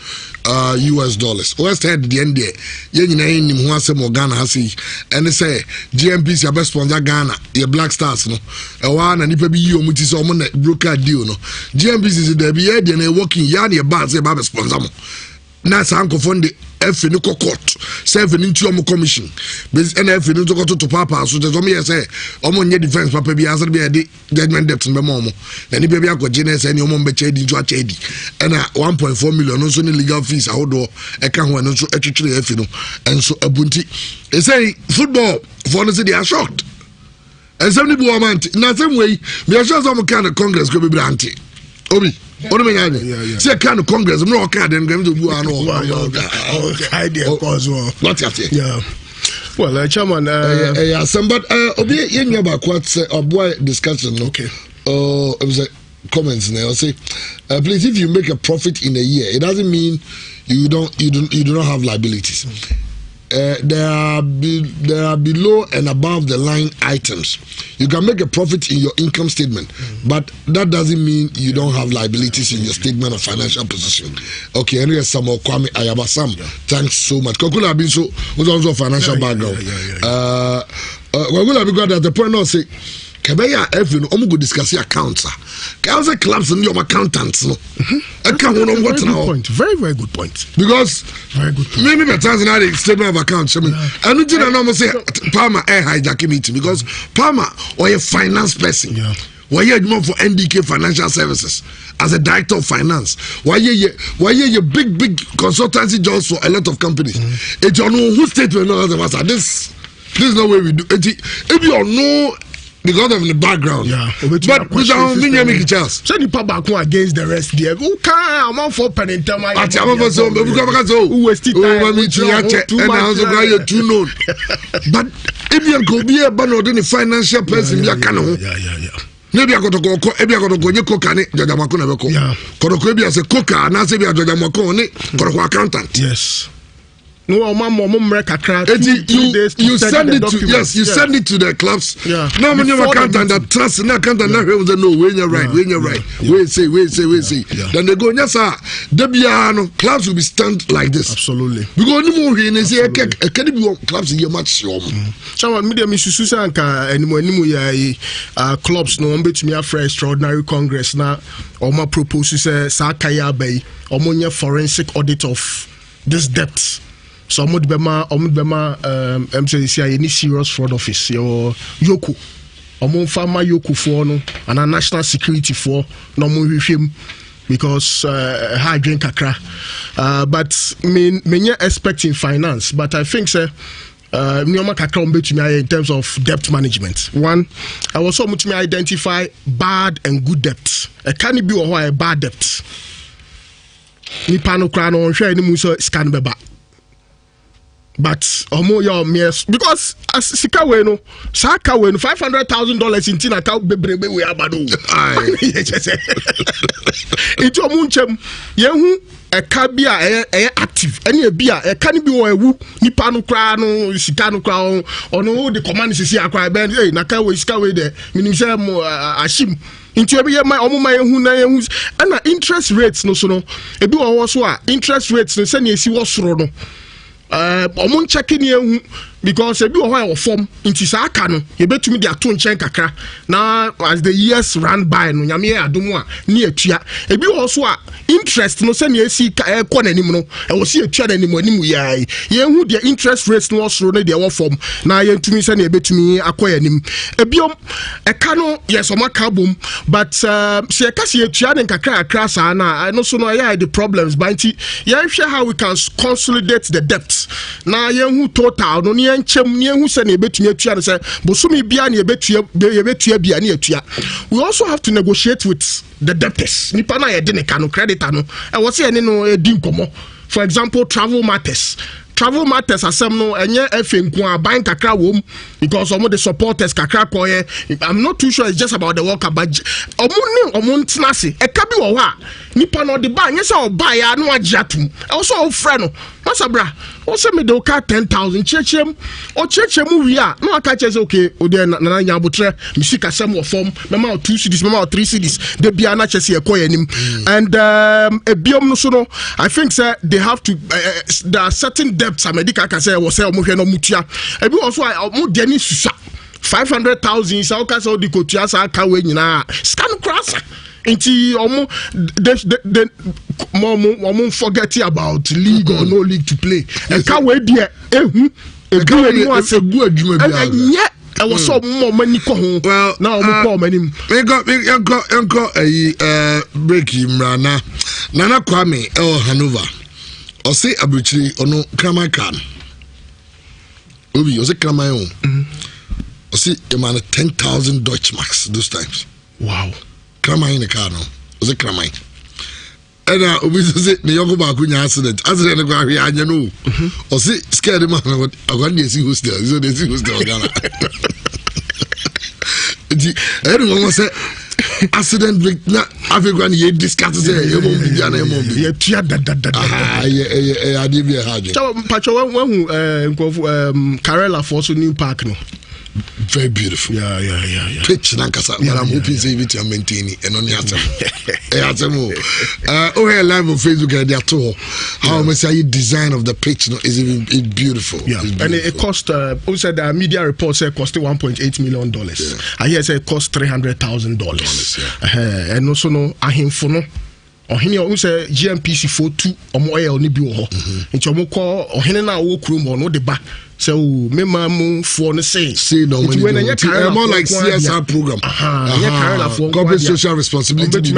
US dollars. West Head the end there, you know him who has more Ghana hasi, and they say GMPC your best sponsor Ghana, your Black Stars no, a one and if be you which is on broker deal no, GMPC is the be and they working yarn your bars about sponsor mo. Na sanko fonde F no court serve into your commission base NF no to papa so just me say omo nye defense papa bi answer be the judgment debt be mo na ni bia ko gene say ni omo be chedi ntu achedi and 1.4 million no so ni legal fees ahodo e ka ho no so atwitwire F no enso abunti e say football for no say they are shocked and some people want na same way me sure some kind of Congress go be branti obi what do you mean? See, kind of Congress, I'm not kind of going to do idea cause well. Not yet. Yeah. Well, Chairman, some but Obi, you about what a boy discussion. Okay. Oh, it was a comments now. Say, please, if you make a profit in a year, it doesn't mean you do not have liabilities. There are below and above the line items. You can make a profit in your income statement, but that doesn't mean you don't have liabilities in your statement of financial position. Okay, anyway, some more Kwame Ayabasam. Thanks so much. Kokula Abiso was also a financial background. Kokula Abiso at the point now say, Kabeya F no omu go discuss accounts. Cause clubs and your accountants no. Very, very good point. Because very good point. Maybe the Tanzania statement of accounts. I mean, and we didn't know say Palmer hijacking meeting because Palmer or a finance person. Yeah. Why you more for NDK Financial Services as a director of finance? Why you big consultancy jobs for a lot of companies? It's your know who statement no other matter. This is not way we do. If you know. Because of the background, yeah. But without me, make a chance. So the public against the rest there. Who can amount for penitentiary? I'm so who was too known. But if you could be a banner than a financial person, you can. Maybe I got to go. Maybe I got to go. You cook on it. Jajamakuna beko. Korokobi as a cooker. And as if you are Jajamakone, Koroko accountant. Yes. No, you send it to you send it to the clubs. Yeah. No, when you accountant that trust in accountant now no when you're right, when you're right. Wait say. Then they go, yes sir. Debiano clubs will be stand like this. Absolutely. Because no more here say can be clubs here much so. Someone media Misusu anka animo ya clubs no betumi afra extraordinary congress na oma propose say sa kaya bay omonya forensic audit of this debt. So omudbema MCC any serious fraud office your Yoko omon farmer Yoko for no and a national security for no mo hwehwem because high drink kakra but me expecting finance but I think say Nioma kakra umbetumi in terms of debt management. One, I was so much to identify bad and good debt. Can it be a bad debt? Nipa no kra no hwe ni mu so scan beba. But omo your mies because as sika we no saka we no $500,000 in tina ka bebrebe we abado. It omo nchem yehu eka bia e active ene e bia eka ni bi wo ewu nipa no kra no sika no kra ono the command sisi akra ben eh na ka we sika we de minim say mo ashim into every year my omuma yehu na yehu na interest rates no so no ebi wo so a interest rates no se na esi wo soro no omun checking yehu because ebi wo ho form into sa aka no ye betumi de ato nchen kakra na as the years run by no nyame adomu a ne atua ebi wo so a interest no se na esi ko nanim no e wo se atua nanim anim yai yehu de interest rates no soro no de wo form na ye ntumi se na e betumi akoya nim ebiom e ka no yes o maka bom but se ka se atua ne kakra kakra sa na no so no yeah the problems but ye hwe how we can consolidate the debts na yehu total no ne enchem ne ehu se na e betumi atua no se bosumi bia na e betua bia na atua. We also have to negotiate with the debtors. Nipa na ye de ne ka no creditor no e wo se ene no e di nkomo. For example, travel matters asem no enye efe nko aban kakra wom because omo the supporters kakra koye. I'm not too sure it's just about the worker but omo ntina se e ka bi wo ho a nipa no de ba nye se oba ya no agiatum e wo so o frɛ no masabra o se me de o ka 10,000 chechem o chechem wi a no aka che se okay o de na nya abotre mi sika sem wo form me ma 2 cedis me ma 3 cedis de bia na che se e koye nim and ebiom no so no I think say they have to there are certain debts America can say was say omo hwe no mutua ebi also omo de ni susa 500,000 sa o ka say o di kotua sa aka we nyina scan cross inti omo the mom forget about league or no league to play e ka we de ehu e ga we no asegu adwuma bia I was so more money ko well now mo ko manim we got break him rana nana kwame Hanover or say abuchiri ono krama kan obi o say krama on o say the man 10,000 Deutsche marks those times. Wow. Krama in the car no o say krama and obi say me yoko ba kunya accident no go ahwe anya no o say scared man I got dey see hostel so dey see hostel Ghana everyone say accident na African ye discuss say e mo bi na e mo bi ye tua da ade bi ha je so pacho wan Karela for so new park no very beautiful yeah pitch na kasa but I'm hoping say it will maintain it and only atem here live on Facebook and they to how much say design of the pitch no is even beautiful and it cost also the media report say cost $1.8 million. I hear say it cost $300,000 and also no ahemfo no ohene o say GMPC 42 omo oil ni bi wo ho nti omo ko ohene na wo krum no de ba so me mamu for no say no more like CSR program corporate social responsibility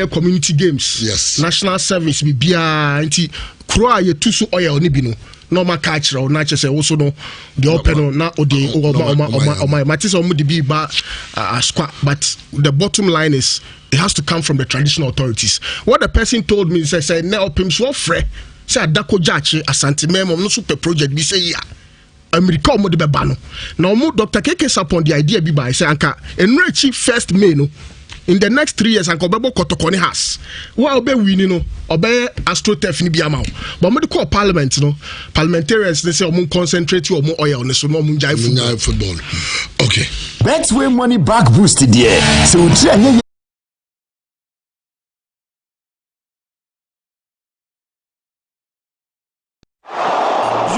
community games yes national service bi bia nti kro a ye tusu oil ni bi no normal catch or na che say wo so no the open na ode o my matisa omo de bi ba asqua but the bottom line is it has to come from the traditional authorities. What the person told me is say na opim so frɛ say adako jache asante memo no super project bi say ya America omo de beba no na omo Dr. KK upon the idea bi by say anka enrechi first May no in the next 3 years anka obebo kotokone has wa obe wini no obe astrotef ni bi ama but omo de call parliament no parliamentarians they say omo concentrate omo oil no so no omo njai football okay Betway money back boost there so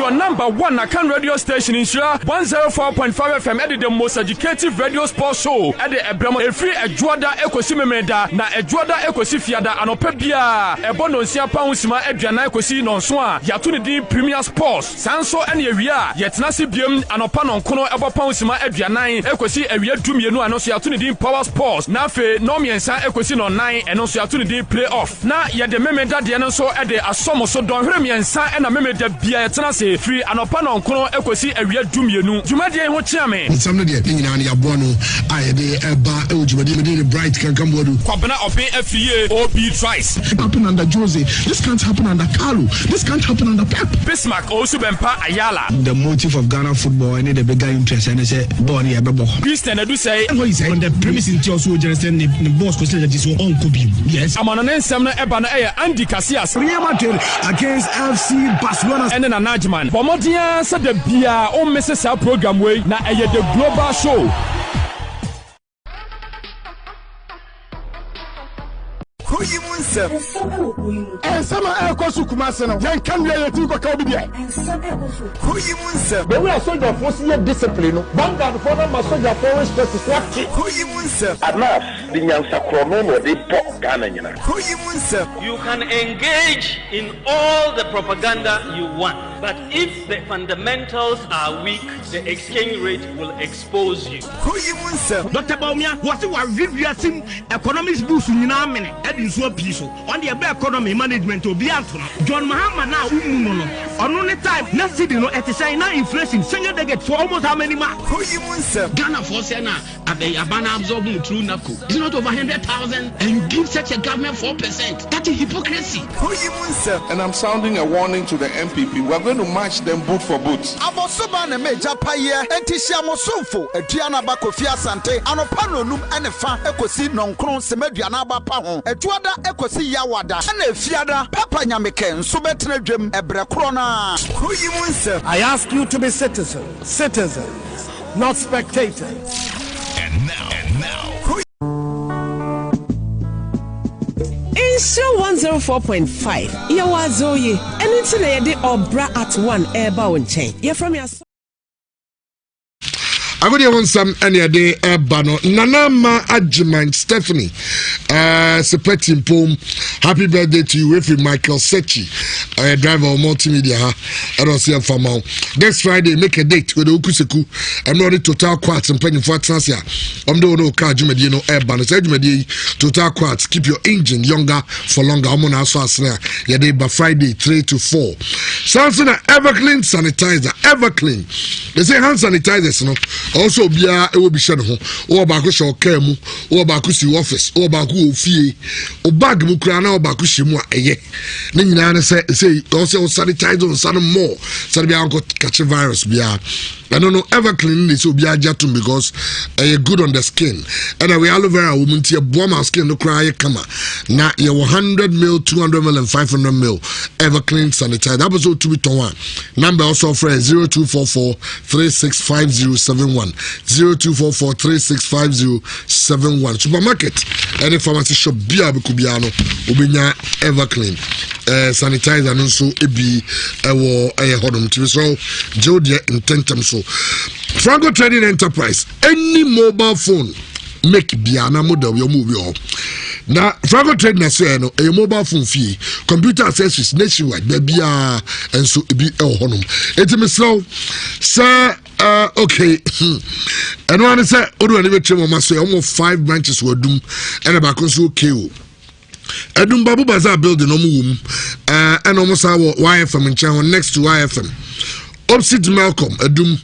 number one Akan radio station in Nhyira 104.5 FM edit the most educative radio sports show edit Ebramo efri Ejuada ekosi memeda na Ejuada ekosi fiada anopa bia ebono nsia pa husima aduana ekosi nonso a yato ne din Premier Sports sanso ene ewia yetena se biem anopa nonkono ebo pa husima aduana ekosi ewia dumienu anoso yato ne din Power Sports na fe no miensa ekosi no 9 eno so yato ne din Playoff na ye de memeda de no so ede asomo so don hwere miensa ena memeda bia yetena se free anopa no nkono ekosi awia dumienu dwumadie ho chiame nsam no de nyina ne aboa no ayede eba e dwumadie me bright can come bodu kwabena open afie OB tries happen under Jose, this can't happen under Carlo, this can't happen under Pep. Bismarck also bempa Ayala. The motive of Ghana football, I need a bigger interest, and I say, Bonnie, Christian, I do say, what is on the premise in Tiosu, just the boss was that this will Kobe. Yes, I'm on an ensemble Ebana Andy Casillas, Real Madrid against FC Barcelona, and then a Najman. Pomodia said the Bia on Mrs. Our program way, now the global show. Sama ekosu kumase no yen kan ya ti ko ka bi dia ko yi munse be we soldier force ye discipline banga for na soldier force specific ko yi munse ana di nyansa krono no de po Ghana nyina ko yi munse. You can engage in all the propaganda you want, but if the fundamentals are weak, the exchange rate will expose you. Ko yi munse. Dr. Baumia, what you are reviewing economics boost nyina mene e di so piso on the economy management obi anto John Mahama na umuno no ono ne time na city no etisen na inflation senior delegate for almost how many mark ko yi munse. Ghana for say na abana absorbing through NACO it's not over 100,000 and you give such a government 4%. That is hypocrisy. Ko yi munse. And I'm sounding a warning to the MPP. We're going to match them boot for boot. Abosoba na meja paye enti amosomfo aduana ba Kofi Asante anopa no num ene fa ekosi nonkron semeduana ba pa ho aduada ekosi yawada na efiada papa nyameke nso betena dwem ebre kro na ko yi munse. I ask you to be citizens, not spectators. And now. Insure 104.5. Yawazoye. Anything na yede obra at 1 eba wonchen. Ye from your agodi won some any day bano nanama Ajiman Stephanie Sepetin Pom, happy birthday to you with Michael Sechi, driver of multimedia and also farmer. Next Friday make a date with Okuseku and not the total quartz and penny for Transia. No car Jumedino bano total quartz, keep your engine younger for longer. I'm on our snare your day by Friday 3 to 4. Samson Everclean sanitizer, Everclean. They say hand sanitizers, no. Also bia e will be shed ho o ba ko show kemu o ba ko si office o ba ko ofie o bag mu kura na o ba ko shimu a eye ne nyina na say also sanitize on some more so bia ko catch virus bia I don't know ever clean this will be ajatum because good on the skin and we aloe vera woman tia boa my skin no cry kama na ye 100 ml 200 ml and 500 ml ever clean sanitizer that was all to be one number also for 0244 365071 0244 365071 supermarket any pharmacy shop bia be kubiano obinya ever clean sanitizer no so ebi ewo hodom to so jodie intentum so Franco Trading Enterprise any mobile phone make biana model your movie or na Franco Trade na say no a mobile phone fee computer accessories nationwide baby and so ebi hodom etime sir okay and one say odo ani betwe mo say almost 5 branches were doom and about so okay Edum Babu Bazaar building womb and almost our YFM in Channel next to YFM. Opposite Malcolm Edum,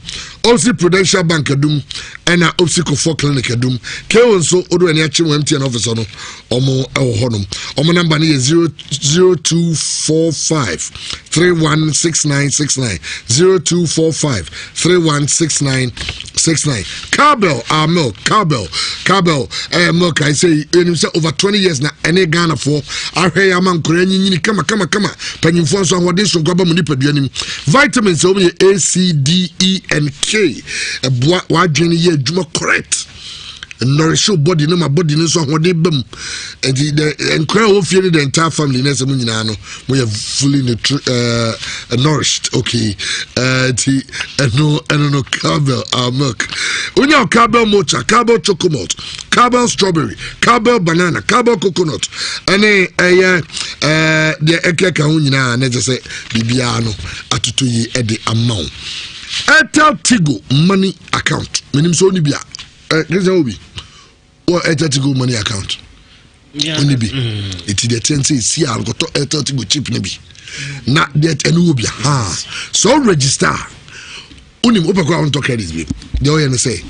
Opposite Prudential Bank Edum, and Opposite Kofor Clinic Edum. K so Odo and Yachi MTN officer no Omo Honum. Omo number is 0245 316969 0245 316969. Carbell milk I say over 20 years now any Ghana for I hear man Korean come penny for so what this so go vitamins A, C, D, E, and K. A boy, why Jenny ye juma correct. Nourish your body, no my body, no so what they bum. And cry off the entire family, Nesamunano. We are fully nourished, okay. No, Carbell, milk. When you Carbell mocha, Carbell chocolate, Carbell strawberry, Carbell banana, Carbell coconut, and the Ekeka Unina, and say, Bibiano, Atutuyi, Eddie amount. Airtel Tigo money account. Minim so nibia. Obi. Or Airtel Tigo money account. Only be. It is the 10 say see I got to Airtel Tigo chip nibi. Not that any will be so register. Unim open account to credit be. The way you say.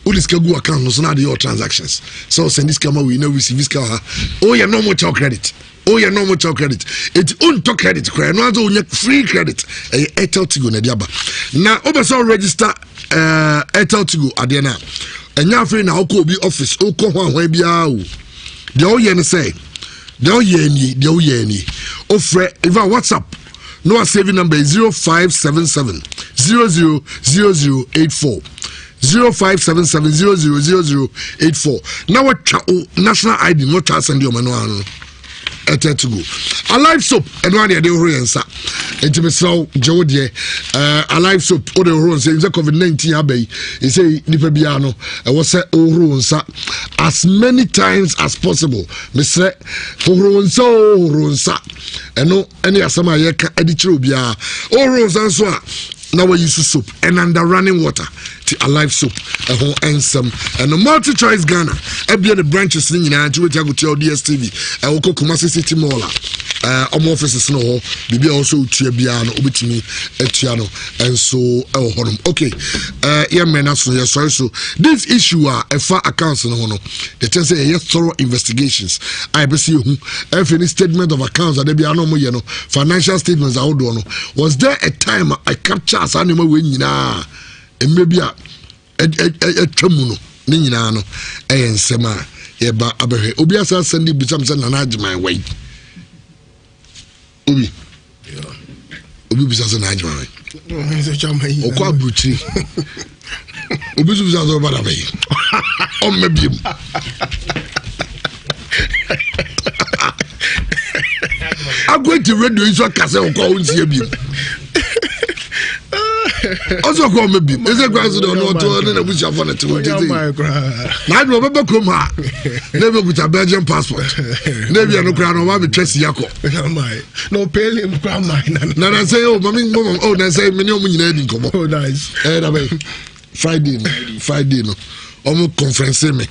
Ulis go account no na your transactions. So send this camera we know receive this car. Oh yeah, no more credit. Oh yeah, no more credit. It's on to credit. No other free credit. Airtel Tigo na diaba. Now obeso register Airtel Tigo adena. Enya free na obi office. Oko hwan bia o. The all yen say. The all yen offer even WhatsApp. No saving number is 0577 000084. 0577 000084. Now what national ID no chance and your manual. To go. A live soap and one day they were in sa. Intimate Jodie, a live soap or the rules saying COVID-19 abbey. He say Nipabiano, I was say rules as many times as possible. Mr. Rules and no any asama yeka editrubia. All rules and so. Now we use soap and under running water to a live soap a whole and a multi-choice Ghana. Every the branches in United to tell DSTV. I will cook Kumasi City Mola. Offices no bibi also to biano ubitimi etiano and so okay yeah man so this issue a far accounts no no they tell say thorough investigations I be see every statement of accounts that they be no mo financial statements out do no was there a time I capture as animal we nyina e maybe a twamu no ni nyina no e nsema e ba abehe obi asa send bisam say na ajman way Obi bisa se na ajwa we. O kwa buchi. Obi bisa so bada be. O mebiem. Agwe ti radio iso kase o kwa unsi ebiem. Also go mebiem. Ese kwa so no to na bucha for na to tete. Na adwo bebe krom ha. Na be bucha Belgian passport. Na be no kra no ma be twesi yakọ. No pay him crown mine. Na say oh mama oh na say me omu nyina edi nkomo. Oh nice. Na be Friday no. Omo conference me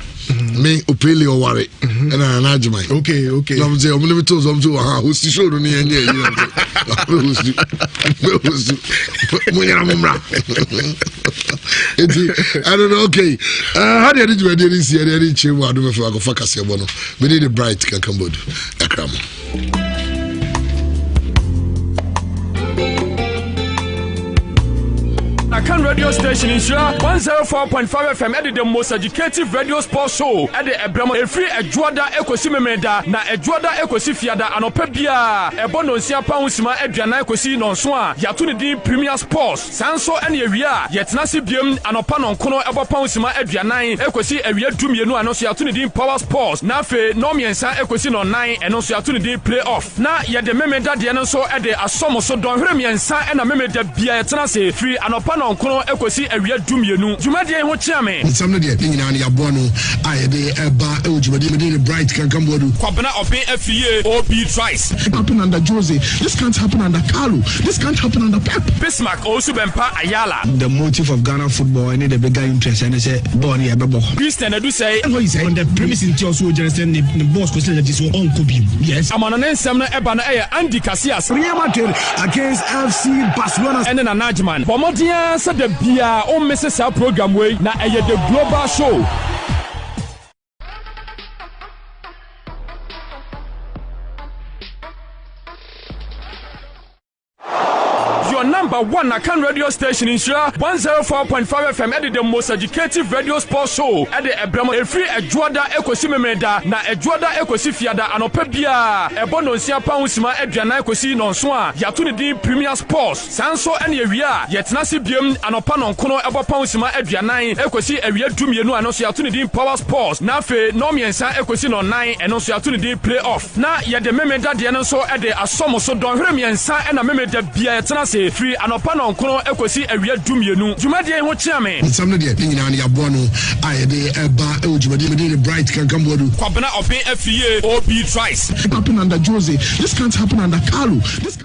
opele o ware na na ajman. Okay. No say omo me to so ha host show no nye nye. Host. Munyara mumra. I don't know. Okay. How did you do this year? Did you want to do for focus here? Bono. We need a bright can come board. Akram. Akan radio station Nhyira 104.5 FM at the most educative radio sports show at the Ebramo efri Ejuada ekosi memeda na Ejuada ekosi fiada anopa bia ebono nsia pa husima aduana ekosi nonso a yato ne din Premier Sports sanso ene ewia yetena se biem anopa nonkono ebo pa husima aduana ekosi ewia dumienu anoso yato ne din Power Sports na fe no miensa ekosi no 9 eno so yato ne din Playoff na ye de memeda de no so e de asomo so don hwere miensa ena memeda bia yetena se free anopa nonkono ekosi awia dumienu jumade ho chiame nsam de nyina na yabo no ayede eba e jumade me de bright can come bodu kwabena open afie ob twice it happen under Jose, this can't happen under Carlo, this can't happen under Pep. Bismarck also bempa Ayala. The motive of Ghana football and the bigger interest and say born here bebo Christian do say what he said on the premise in also just the boss question that is so on Kobe. Yes, amana nsam na eba na Andy Casillas Real Madrid against FC Barcelona and na Najman pomodia said the bia o miss our program way na the global show. Number one Akan radio station Nhyira 104.5 FM at the most educative radio sports show at the Ebramo efri Ejuada ekosi memeda na Ejuada ekosi fiada anopa bia ebono nsia pa husima aduana ekosi nonso a yato ne din Premier Sports sanso ene ewia yetena se biem anopa nonkono ebo pa husima aduana ekosi ewia dumienu anoso yato ne din Power Sports na fe no miensa ekosi no 9 eno so yato ne din Playoff na ye de memeda de no so e de asomo so don hwere miensa ena memeda bia yetena se free anopa nonkono ekosi awia dumienu jumade ho chiame nsam de nyina na yabo no ayede eba e jumade me de bright can come bodu kwabena open afie ob twice it happen under Jose, this can't happen under Carlo, this